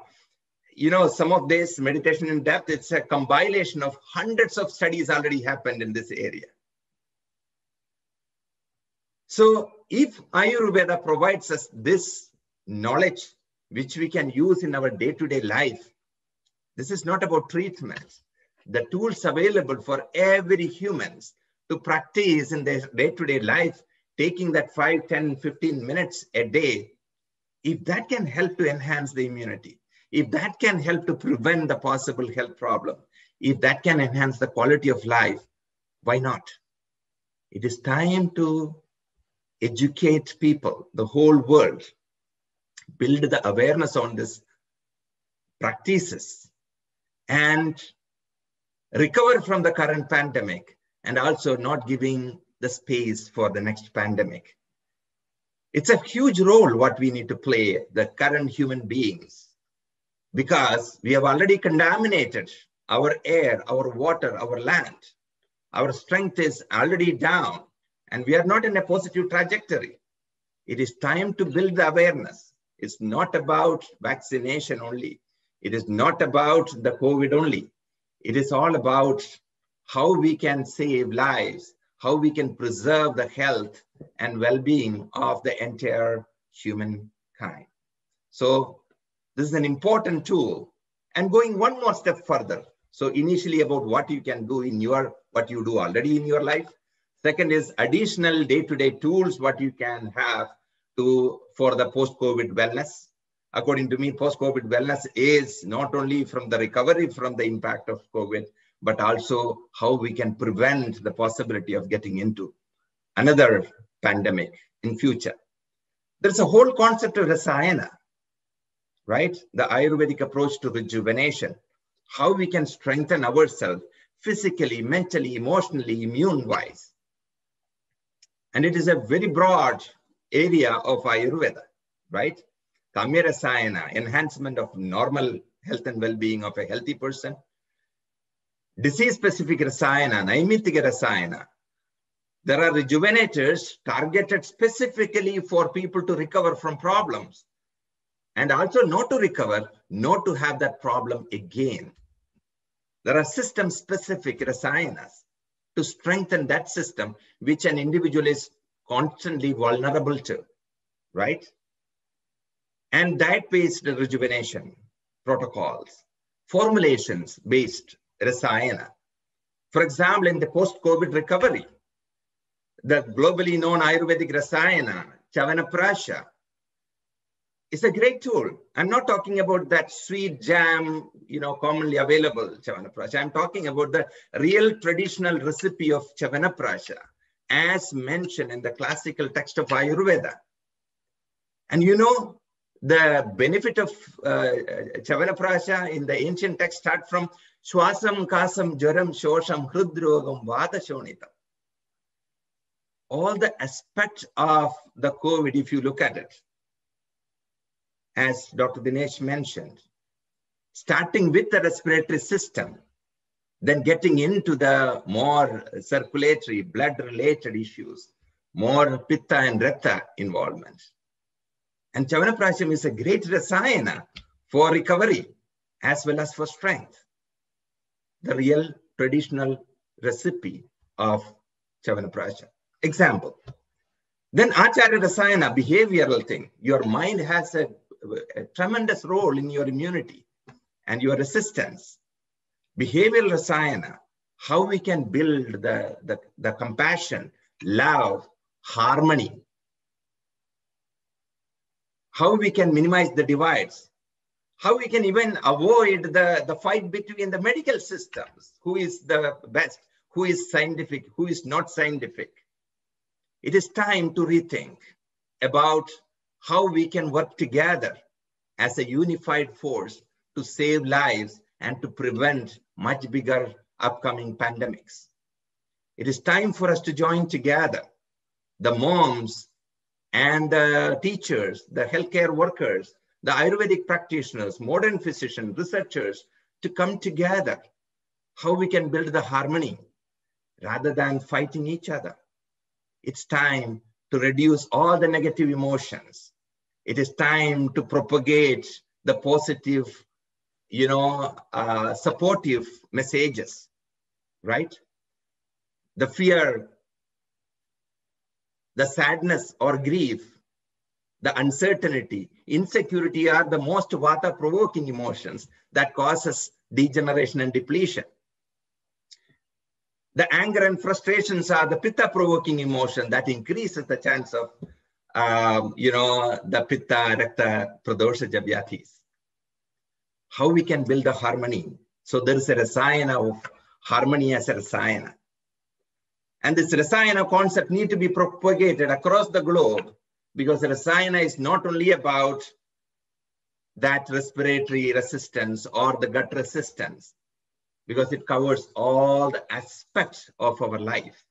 some of this meditation in depth, it's a compilation of hundreds of studies already happened in this area. So if Ayurveda provides us this knowledge, which we can use in our day-to-day life, this is not about treatments. The tools available for every humans to practice in their day-to-day life, taking that 5, 10, 15 minutes a day, if that can help to enhance the immunity, if that can help to prevent the possible health problem, if that can enhance the quality of life, why not? It is time to educate people, the whole world, build the awareness on these practices, and recover from the current pandemic, and also not giving the space for the next pandemic. It's a huge role what we need to play, the current human beings, because we have already contaminated our air, our water, our land. Our strength is already down, and we are not in a positive trajectory. It is time to build the awareness. It's not about vaccination only. It is not about the COVID only. It is all about how we can save lives, how we can preserve the health and well-being of the entire humankind. So this is an important tool. And going one more step further. So initially about what you can do in what you do already in your life. Second is additional day-to-day tools, what you can have for the post-COVID wellness. According to me, post-COVID wellness is not only from the recovery from the impact of COVID, but also how we can prevent the possibility of getting into another pandemic in future. There's a whole concept of rasayana, right? The Ayurvedic approach to rejuvenation, how we can strengthen ourselves physically, mentally, emotionally, immune-wise. And it is a very broad area of Ayurveda, right? Kamya rasayana, enhancement of normal health and well-being of a healthy person. Disease-specific rasayana, naimitika rasayana. There are rejuvenators targeted specifically for people to recover from problems. And also not to recover, not to have that problem again. There are system-specific rasayanas to strengthen that system, which an individual is constantly vulnerable to, right? And diet-based rejuvenation protocols, formulations-based rasayana. For example, in the post-COVID recovery, the globally known Ayurvedic rasayana, Chyavanprash, is a great tool. I'm not talking about that sweet jam, commonly available Chyavanprash. I'm talking about the real traditional recipe of Chyavanprash, as mentioned in the classical text of Ayurveda. And the benefit of Chyavanprash in the ancient text start from Swasam, Kasam, Jaram, Shosham, Hrudrogam, Vata Shonita. All the aspects of the COVID, if you look at it, as Dr. Dinesh mentioned, starting with the respiratory system, then getting into the more circulatory, blood-related issues, more pitta and rata involvement. And Chyavanprasham is a great rasayana for recovery as well as for strength. The real traditional recipe of Chyavanprasham. Example. Then Acharya rasayana, behavioral thing. Your mind has a tremendous role in your immunity and your resistance. Behavioral rasayana, how we can build the compassion, love, harmony. How we can minimize the divides. How we can even avoid the fight between the medical systems. Who is the best? Who is scientific? Who is not scientific? It is time to rethink about how we can work together as a unified force to save lives and to prevent much bigger upcoming pandemics. It is time for us to join together, the moms and the teachers, the healthcare workers, the Ayurvedic practitioners, modern physicians, researchers, to come together, how we can build the harmony rather than fighting each other. It's time to reduce all the negative emotions. It is time to propagate the positive, supportive messages, right? The fear, the sadness or grief, the uncertainty, insecurity are the most vata-provoking emotions that causes degeneration and depletion. The anger and frustrations are the pitta-provoking emotion that increases the chance of, the pitta, rakta, pradosha, vyathis. How we can build a harmony, So there is a rasayana of harmony as a rasayana. And this rasayana concept need to be propagated across the globe, because the rasayana is not only about that respiratory resistance or the gut resistance, because it covers all the aspects of our life.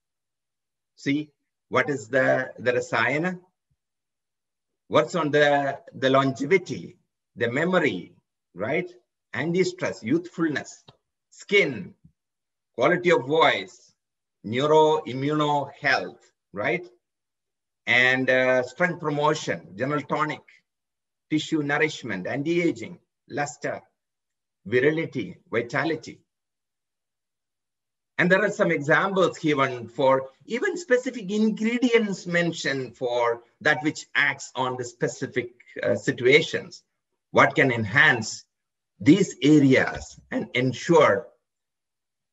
See, what is the rasayana? Works on the longevity, the memory, right? Anti-stress, youthfulness, skin, quality of voice, neuro-immuno health, right? And strength promotion, general tonic, tissue nourishment, anti-aging, luster, virility, vitality. And there are some examples given for even specific ingredients mentioned for that which acts on the specific situations. What can enhance these areas and ensure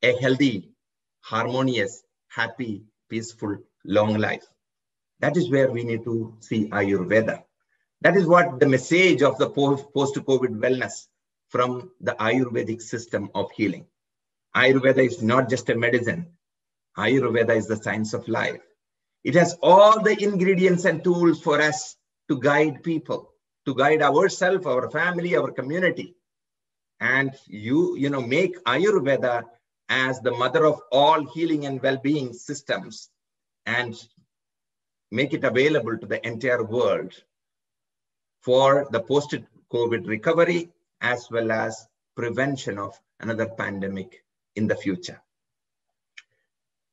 a healthy, harmonious, happy, peaceful, long life. That is where we need to see Ayurveda. That is what the message of the post-COVID wellness from the Ayurvedic system of healing. Ayurveda is not just a medicine. Ayurveda is the science of life. It has all the ingredients and tools for us to guide people, to guide ourselves, our family, our community. And you make Ayurveda as the mother of all healing and well-being systems and make it available to the entire world for the post-COVID recovery as well as prevention of another pandemic in the future.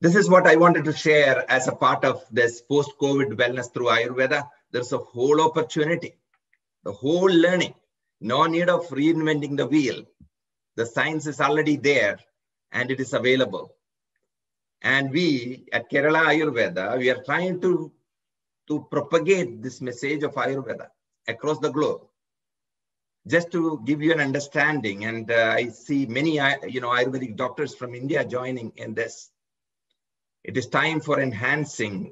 This is what I wanted to share as a part of this post-COVID wellness through Ayurveda. There's a whole opportunity, the whole learning, no need of reinventing the wheel. The science is already there and it is available. And we at Kerala Ayurveda, we are trying to propagate this message of Ayurveda across the globe. Just to give you an understanding, and I see many Ayurvedic doctors from India joining in this. It is time for enhancing,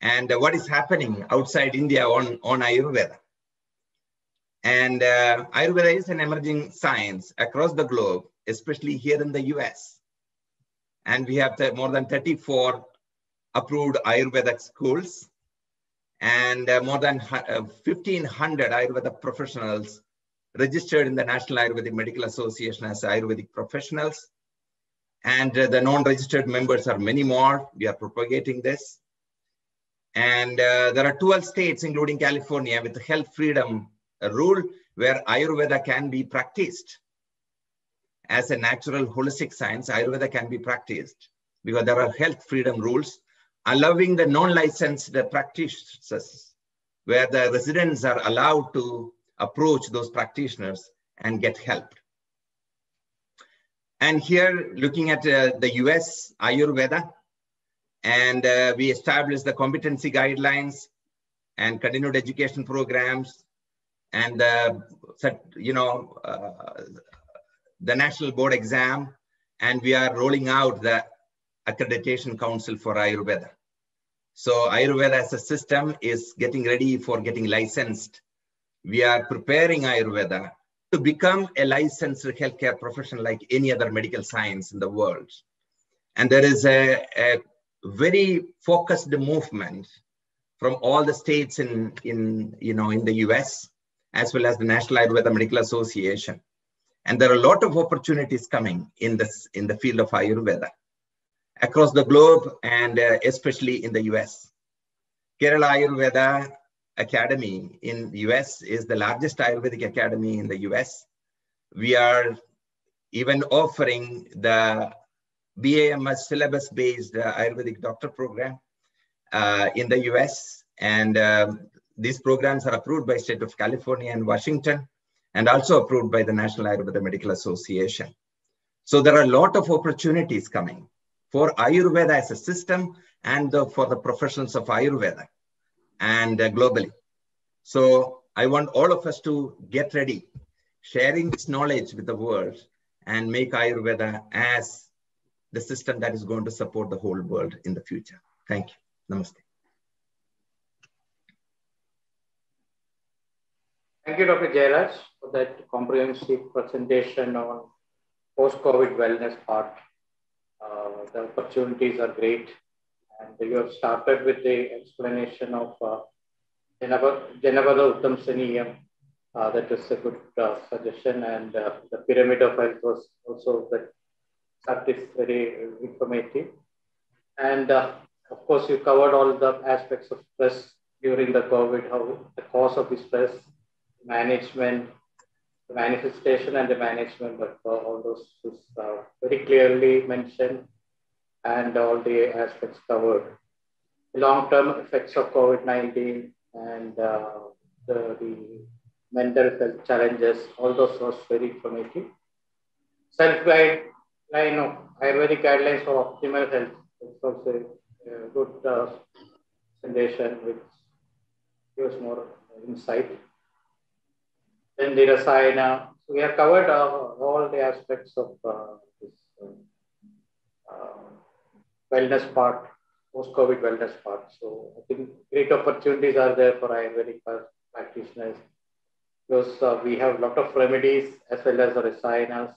and what is happening outside India on Ayurveda. And Ayurveda is an emerging science across the globe, especially here in the US. And we have more than 34 approved Ayurvedic schools and more than 1,500 Ayurveda professionals registered in the National Ayurvedic Medical Association as Ayurvedic professionals. And the non-registered members are many more. We are propagating this. And there are 12 states, including California, with health freedom rule where Ayurveda can be practiced. As a natural holistic science, Ayurveda can be practiced because there are health freedom rules allowing the non-licensed practitioners where the residents are allowed to approach those practitioners and get help. And here looking at the US Ayurveda, and we established the competency guidelines and continued education programs and the national board exam, and we are rolling out the accreditation council for Ayurveda. So Ayurveda as a system is getting ready for getting licensed. We are preparing Ayurveda to become a licensed healthcare profession like any other medical science in the world. And there is a very focused movement from all the states in the US, as well as the National Ayurveda Medical Association. And there are a lot of opportunities coming in the field of Ayurveda across the globe and especially in the US. Kerala Ayurveda Academy in the US is the largest Ayurvedic academy in the US. We are even offering the BAMS syllabus-based Ayurvedic doctor program in the US. And these programs are approved by state of California and Washington, and also approved by the National Ayurveda Medical Association. So there are a lot of opportunities coming for Ayurveda as a system and for the professionals of Ayurveda and globally. So I want all of us to get ready, sharing this knowledge with the world and make Ayurveda as the system that is going to support the whole world in the future. Thank you. Namaste. Thank you, Dr. Jairaj, for that comprehensive presentation on post-COVID wellness part. The opportunities are great. And you have started with the explanation of Janavada Uttam Saniyam. That is a good suggestion. And the pyramid of health was also that is very informative. And of course, you covered all the aspects of stress during the COVID, how the cause of the stress, management, the manifestation and the management of all those is very clearly mentioned and all the aspects covered. The long-term effects of COVID-19 and the mental health challenges, all those was very informative. Self-guideline of Ayurvedic guidelines for optimal health. It's also a good presentation which gives more insight. Then the Rasayana. So we have covered all the aspects of this wellness part, post-COVID wellness part. So I think great opportunities are there for Ayurvedic practitioners because we have a lot of remedies as well as the Rasayanas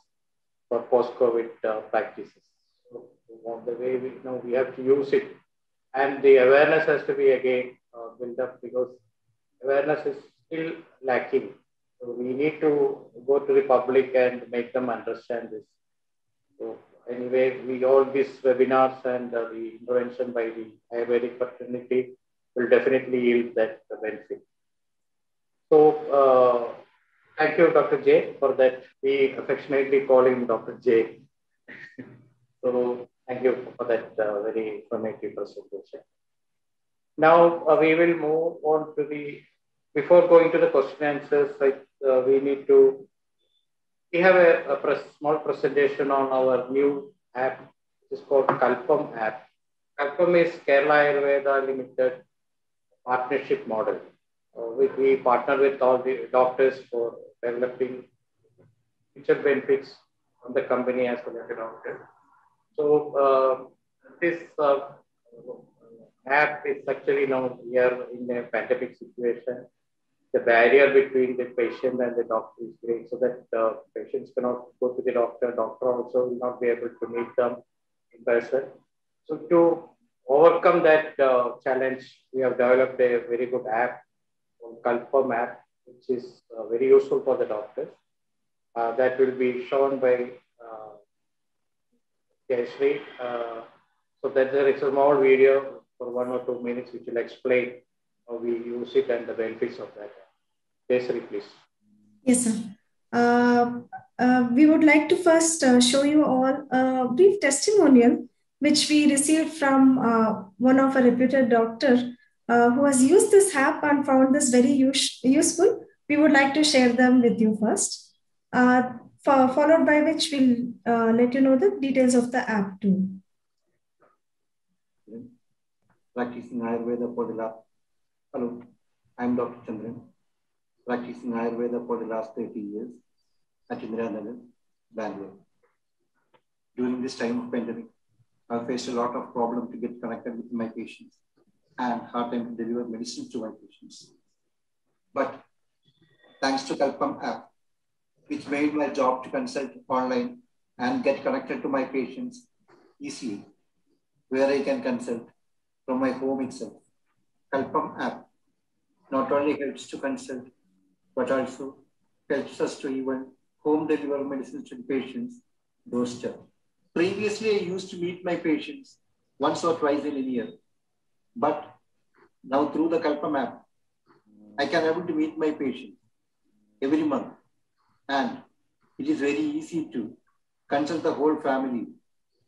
for post-COVID practices. So the way we have to use it, and the awareness has to be again built up because awareness is still lacking. So we need to go to the public and make them understand this. So anyway, all these webinars and the intervention by the Ayurvedic fraternity will definitely yield that benefit. So thank you, Dr. J, for that. We affectionately call him Dr. J. So thank you for that very informative presentation. Now we will move on to before going to the question answers, we have a small presentation on our new app. It's called KALPAM app. KALPAM is Kerala Ayurveda Limited partnership model. We partner with all the doctors for developing future benefits from the company as well as the doctor. So this app is actually now we are in a pandemic situation. The barrier between the patient and the doctor is great, so that patients cannot go to the doctor. Doctor also will not be able to meet them in person. So to overcome that challenge, we have developed a very good app called KALPAM app, which is very useful for the doctors. That will be shown by Jayashree. So that there is a small video for 1 or 2 minutes which will explain how we use it and the benefits of that. Jayashree, please. Yes, sir. We would like to first show you all a brief testimonial which we received from one of our reputed doctor who has used this app and found this very useful. We would like to share them with you first, followed by which we'll let you know the details of the app too. Practicing Ayurveda for the last, hello, I'm Dr. Chandran, practicing Ayurveda for the last 30 years at Indira Nagar, Bangalore. During this time of pandemic, I faced a lot of problems to get connected with my patients and hard time to deliver medicines to my patients. But thanks to KALPAM app, which made my job to consult online and get connected to my patients easily, where I can consult from my home itself. KALPAM app not only helps to consult, but also helps us to even home deliver medicines to the patients doorstep. Previously, I used to meet my patients once or twice in a year, but now through the KALPAM app, I can able to meet my patients every month, and it is very easy to consult the whole family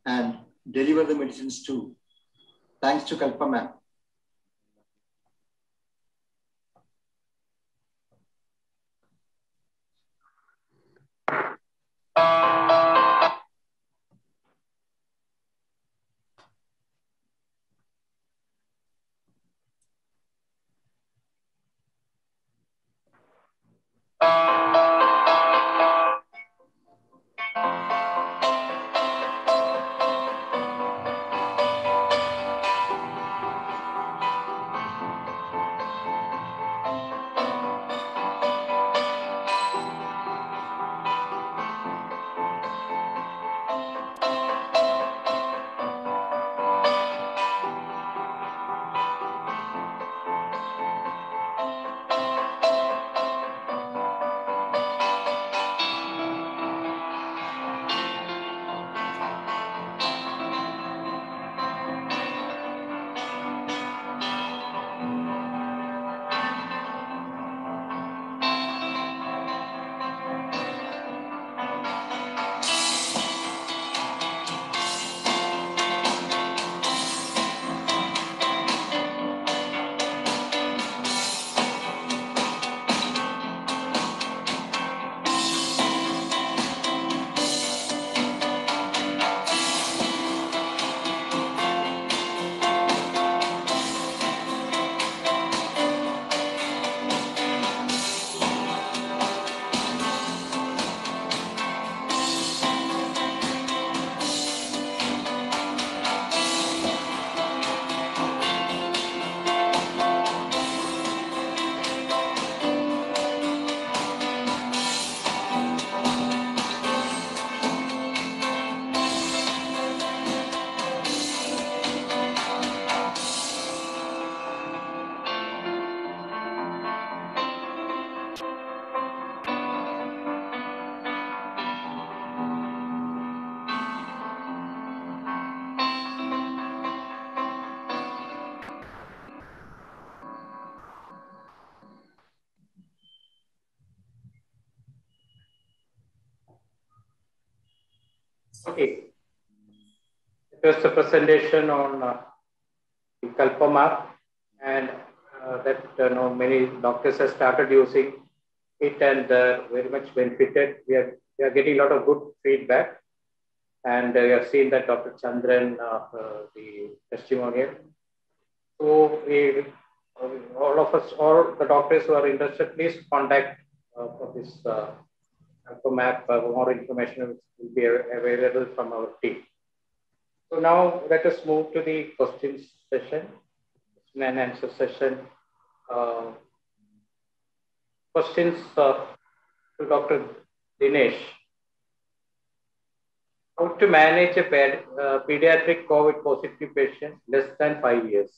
and deliver the medicines too, thanks to KALPAM app. Okay. It was a presentation on the KALPAM, and that many doctors have started using it and very much benefited. We are getting a lot of good feedback, and we have seen that Dr. Chandran, the testimonial. So all of us, all the doctors who are interested, please contact for this KALPAM. More information will be available from our team. So now let us move to the questions session, question and answer session. Questions to Dr. Dinesh. How to manage a pediatric COVID positive patient less than 5 years?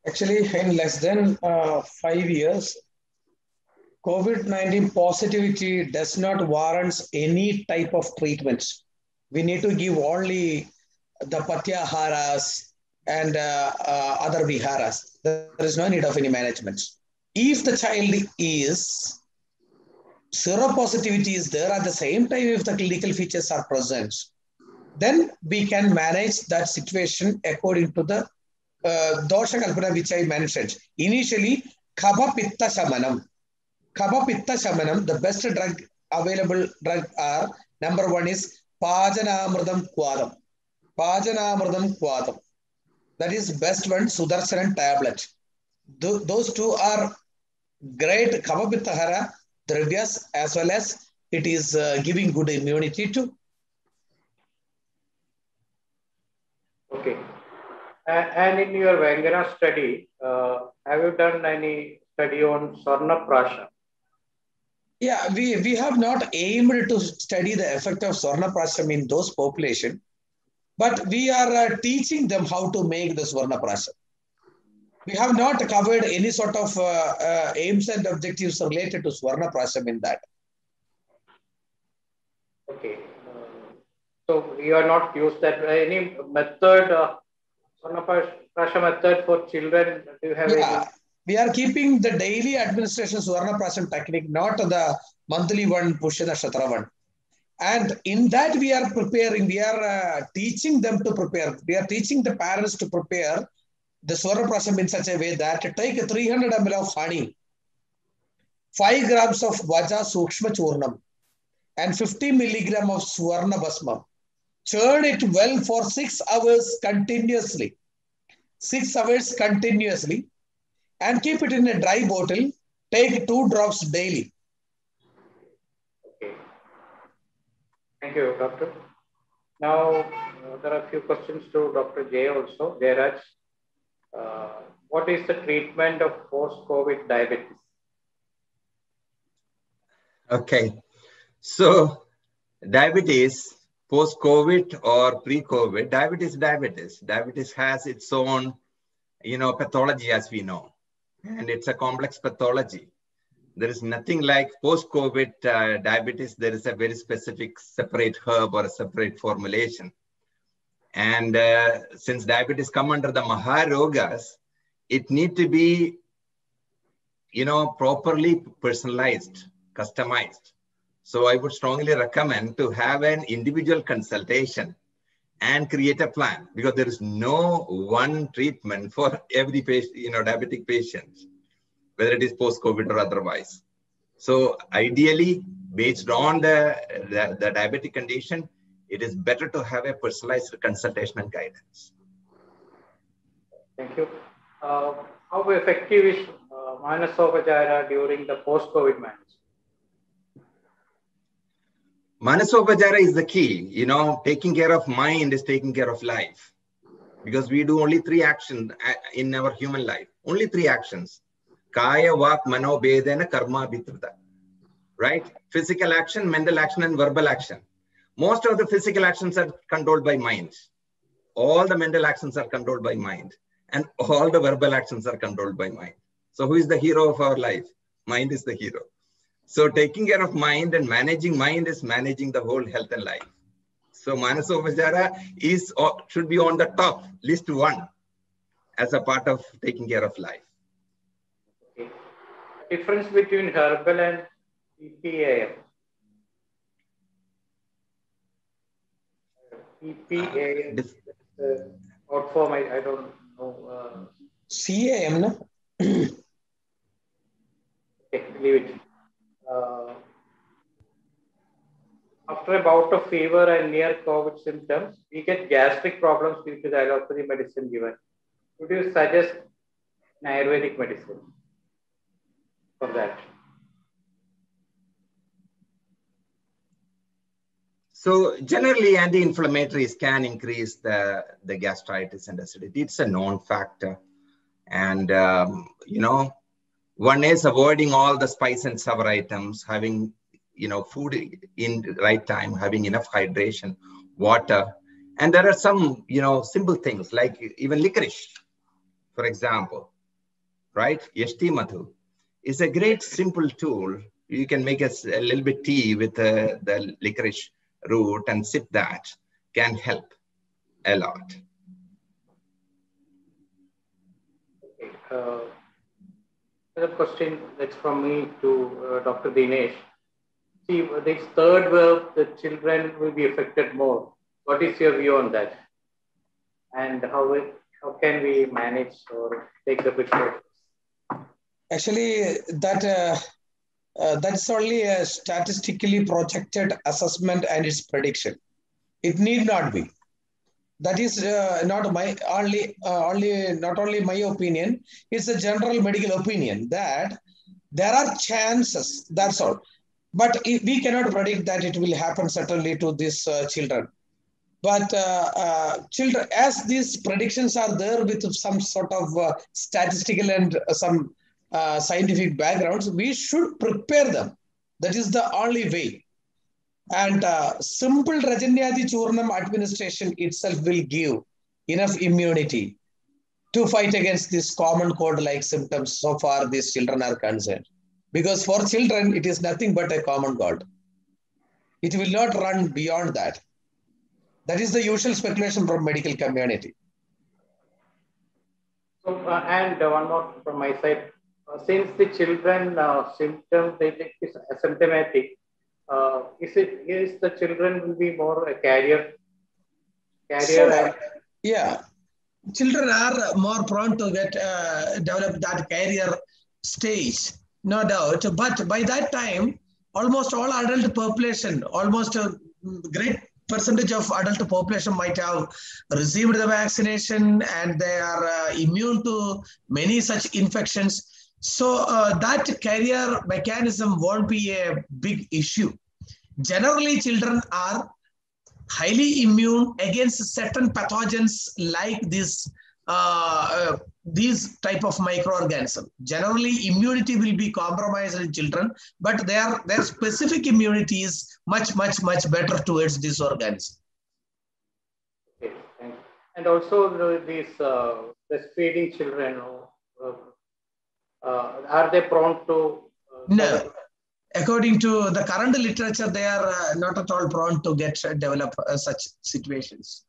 Actually, in less than 5 years, COVID-19 positivity does not warrant any type of treatments. We need to give only the patyaharas and other viharas. There is no need of any management. If the child is seropositivity is there at the same time, if the clinical features are present, then we can manage that situation according to the dosha kalpana which I mentioned. Initially, kapha pitta shamanam. Kapha pitta shamanam, the best drug available drug are, number one is pajanamridam kwadam. Pajanamridam kwadam. That is best one, Sudarshan tablet. Those two are great kapha pitta hara dravyas, as well as it is giving good immunity too. Okay. And in your Vangana study, have you done any study on Swarna Prasha? Yeah, we have not aimed to study the effect of Swarna Prasham in those population, but we are teaching them how to make the Swarna Prasham. We have not covered any sort of aims and objectives related to Swarna Prasham in that. Okay. So you are not used that any method, Swarna Prasha method for children? Do you have any? We are keeping the daily administration Swarna Prasham technique, not the monthly one, Pushya Nakshatra one. And in that we are preparing, we are teaching them to prepare. We are teaching the parents to prepare the Swarna Prasham in such a way that take 300 ml of honey, 5 grams of Vaja Sukshma Churnam, and 50 milligram of Swarna Basma. Churn it well for 6 hours continuously. 6 hours continuously. And keep it in a dry bottle. Take 2 drops daily. Okay. Thank you, doctor. Now, there are a few questions to Dr. J also. Jairaj, what is the treatment of post-COVID diabetes? Okay. So, diabetes, post-COVID or pre-COVID, diabetes has its own, pathology, as we know. And it's a complex pathology. There is nothing like post-COVID diabetes. There is a very specific separate herb or a separate formulation. And since diabetes come under the Maharogas, it need to be, properly personalized, customized. So I would strongly recommend to have an individual consultation and create a plan, because there is no one treatment for every patient, diabetic patient, whether it is post-COVID or otherwise. So ideally, based on the diabetic condition, it is better to have a personalized consultation and guidance. Thank you. How effective is Manasopachara during the post-COVID management? Manasopachara is the key. Taking care of mind is taking care of life. Because we do only 3 actions in our human life. Only 3 actions. Kaya, Vak, Mano, Bedana, Karma, Vitrita. Right? Physical action, mental action, and verbal action. Most of the physical actions are controlled by mind. All the mental actions are controlled by mind. And all the verbal actions are controlled by mind. So who is the hero of our life? Mind is the hero. So taking care of mind and managing mind is managing the whole health and life. So Manasopachara should be on the top, list 1, as a part of taking care of life. Okay. Difference between herbal and PPAM? EPAM, out form, I don't know. CAM, no? Okay, leave it. After a bout of fever and near COVID symptoms, we get gastric problems due to the allopathy medicine given. Would you suggest an Ayurvedic medicine for that? So generally, anti-inflammatories can increase the gastritis and acidity. It's a known factor. And, one is avoiding all the spice and sour items, having, food in the right time, having enough hydration, water. And there are some, simple things like even licorice, for example, right? Yashti Madhu is a great simple tool. You can make a little bit tea with the licorice root and sip that, can help a lot. Okay. Another question that's from me to Dr. Dinesh. See, this third wave, the children will be affected more. What is your view on that? And how can we manage or take the precautions? Actually, that's only a statistically projected assessment and its prediction. It need not be. That is not my not only my opinion. It's a general medical opinion that there are chances. That's all. But we cannot predict that it will happen certainly to these children. But children, as these predictions are there with some sort of statistical and some scientific backgrounds, we should prepare them. That is the only way. And simple Rajanyadi Churnam administration itself will give enough immunity to fight against this common cold-like symptoms so far these children are concerned. Because for children, it is nothing but a common cold. It will not run beyond that. That is the usual speculation from medical community. So, and one more from my side. Since the children symptoms is asymptomatic, is the children will be more a carrier? Yeah, children are more prone to get develop that carrier stage, no doubt. But by that time, almost all adult population, almost a great percentage of adult population might have received the vaccination and they are immune to many such infections. So that carrier mechanism won't be a big issue. Generally, children are highly immune against certain pathogens like these type of microorganisms. Generally, immunity will be compromised in children, but their specific immunity is much better towards this organism. Okay, thanks. And also these breastfeeding children, are they prone to? No. According to the current literature, they are not at all prone to develop such situations.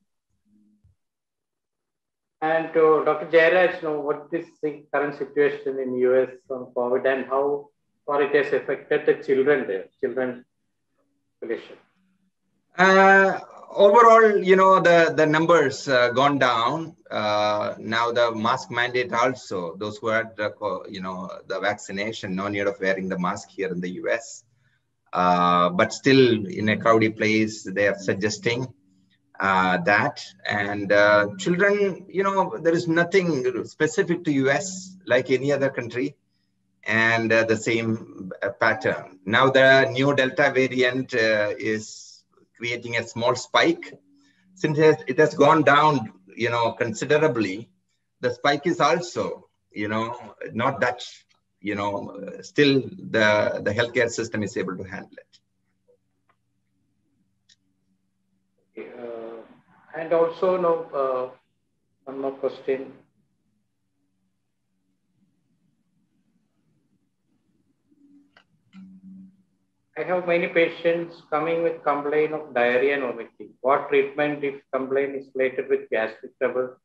And to Dr. Jairaj, what is the current situation in US on COVID and how far it has affected the children there, children population? Overall, the numbers gone down. Now the mask mandate also, those who had, the vaccination, no need of wearing the mask here in the US. But still in a crowded place, they are suggesting that. And children, there is nothing specific to US like any other country. And the same pattern. Now the new Delta variant is creating a small spike. Since it has gone down, considerably, the spike is also, not that, still the healthcare system is able to handle it. Okay, and also, one more question. I have many patients coming with complaint of diarrhea and vomiting. What treatment if complaint is related with gastric trouble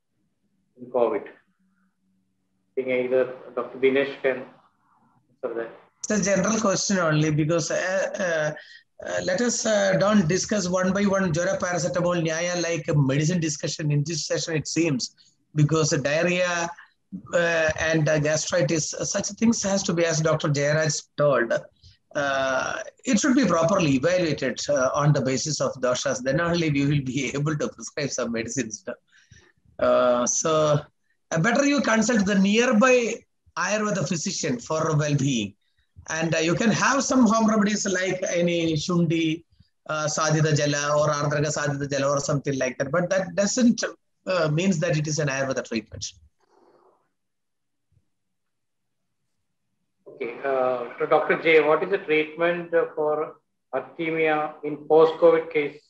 in COVID? I think either Dr. Dinesh can answer that. It's a general question only because let us don't discuss one by one Jora paracetamol nyaya like a medicine discussion in this session, it seems, because diarrhea and gastritis, such things has to be, as Dr. Jayaraj told, it should be properly evaluated on the basis of doshas. Then only we will be able to prescribe some medicines. So better you consult the nearby Ayurveda physician for well-being. And you can have some home remedies like any Shundi, Sadhita Jala or Ardraga Sadhita Jala or something like that. But that doesn't means that it is an Ayurveda treatment. Okay. So Dr. J, what is the treatment for arrhythmia in post-COVID case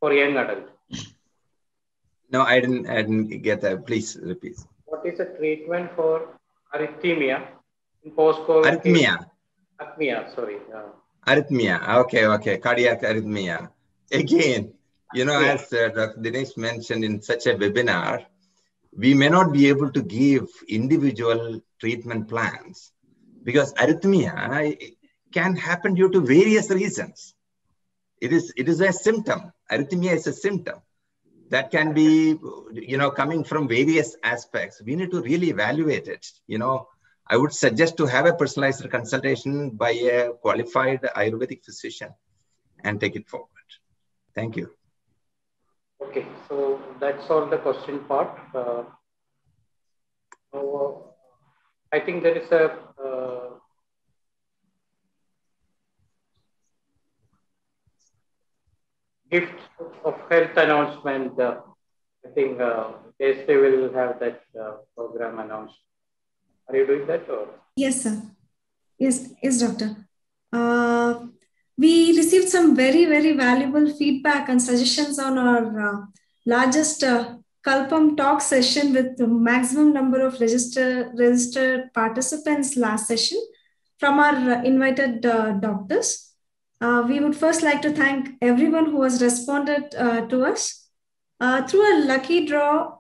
for young adult? No, I didn't get that. Please repeat. What is the treatment for arrhythmia in post-COVID case? Arrhythmia, sorry. Arrhythmia. Okay. Cardiac arrhythmia. Again, as Dr. Dinesh mentioned in such a webinar, we may not be able to give individual treatment plans because arrhythmia can happen due to various reasons. It is a symptom. Arrhythmia is a symptom that can be, coming from various aspects. We need to really evaluate it. I would suggest to have a personalized consultation by a qualified Ayurvedic physician and take it forward. Thank you. Okay, so that's all the question part. I think there is a gift of health announcement. I think they will have that program announced. Are you doing that or? Yes, sir. Yes, doctor. We received some very, very valuable feedback and suggestions on our largest KALPAM talk session with the maximum number of registered participants last session from our invited doctors. We would first like to thank everyone who has responded to us. Through a lucky draw,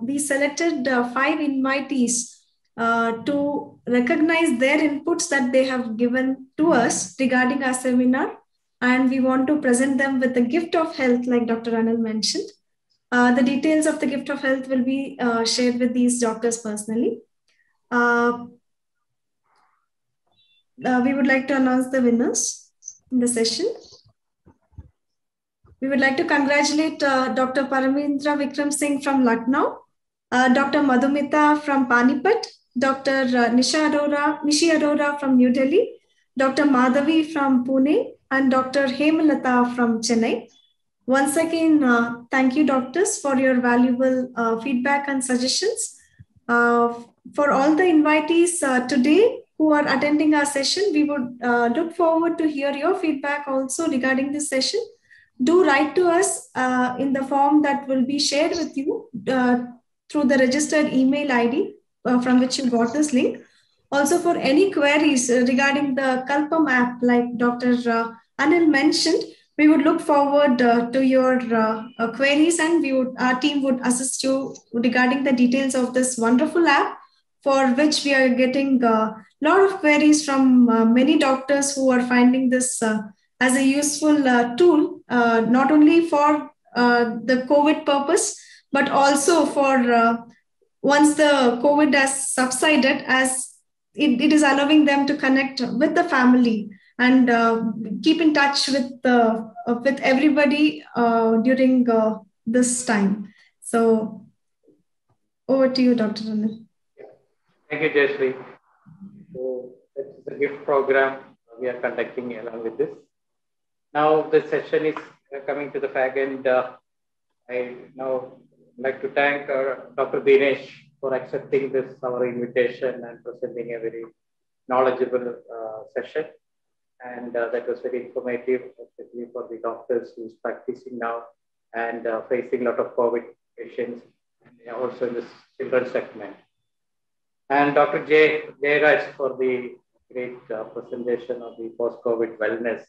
we selected 5 invitees to recognize their inputs that they have given to us regarding our seminar. And we want to present them with the gift of health, like Dr. Anil mentioned. The details of the gift of health will be shared with these doctors personally. We would like to announce the winners in the session. We would like to congratulate Dr. Paramendra Vikram Singh from Lucknow, Dr. Madhumita from Panipat, Dr. Nishi Arora from New Delhi, Dr. Madhavi from Pune, and Dr. Hemalata from Chennai. Once again, thank you, doctors, for your valuable feedback and suggestions. For all the invitees today who are attending our session, we would look forward to hear your feedback also regarding this session. Do write to us in the form that will be shared with you through the registered email ID from which you got this link. Also, for any queries regarding the KALPAM app, like Dr. Anil mentioned, we would look forward to your queries, and our team would assist you regarding the details of this wonderful app, for which we are getting a lot of queries from many doctors who are finding this as a useful tool, not only for the COVID purpose, but also for once the COVID has subsided, as it is allowing them to connect with the family and keep in touch with everybody during this time. So over to you, Dr. Anil. Thank you, Jayashree. So this is the gift program we are conducting along with this. Now the session is coming to the fag end. I now like to thank Dr. Dinesh for accepting our invitation and presenting a very knowledgeable session. And that was very informative, especially for the doctors who is practicing now and facing a lot of COVID patients, and also in the children's segment. And Dr. Jayaraj for the great presentation of the post-COVID wellness.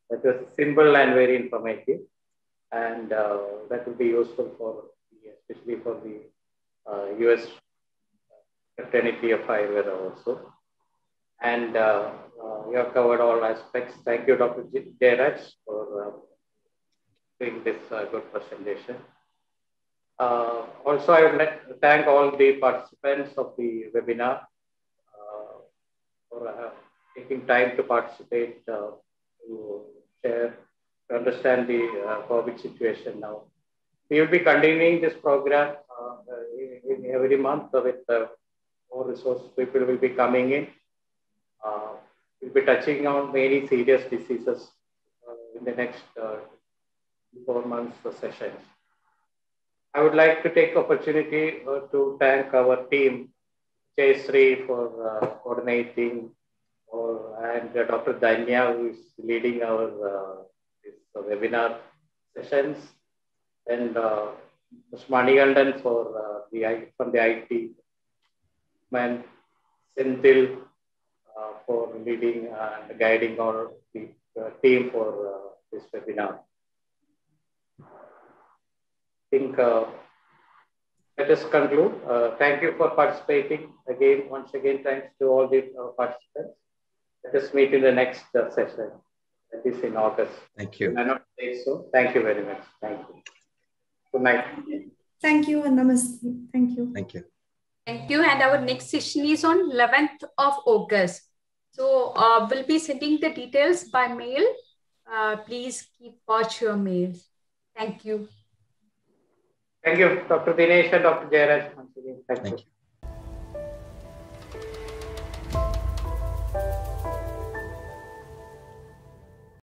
That was simple and very informative, and that will be useful especially for the US fraternity of Ayurveda also. And You have covered all aspects. Thank you, Dr. Jairaj, for doing this good presentation. Also, I would like to thank all the participants of the webinar for taking time to participate, to share, to understand the COVID situation now. We will be continuing this program in every month with more resource people will be coming in. We'll be touching on many serious diseases in the next 4 months sessions. I would like to take opportunity to thank our team, Jayshree, for coordinating, and Dr. Danya, who is leading our this webinar sessions, and Ms. Manigandan for from the IT, and Senthil for leading and guiding our team for this webinar. I think let us conclude. Thank you for participating. Again, once again, thanks to all the participants. Let us meet in the next session, that is in August. Thank you. I not say so. Thank you very much. Thank you. Good night. Thank you and namaste. Thank you. Thank you. Thank you. And our next session is on 11th of August. So we'll be sending the details by mail. Please watch your mails. Thank you. Thank you, Dr. Dinesh and Dr. Jairaj. Once again, thank you.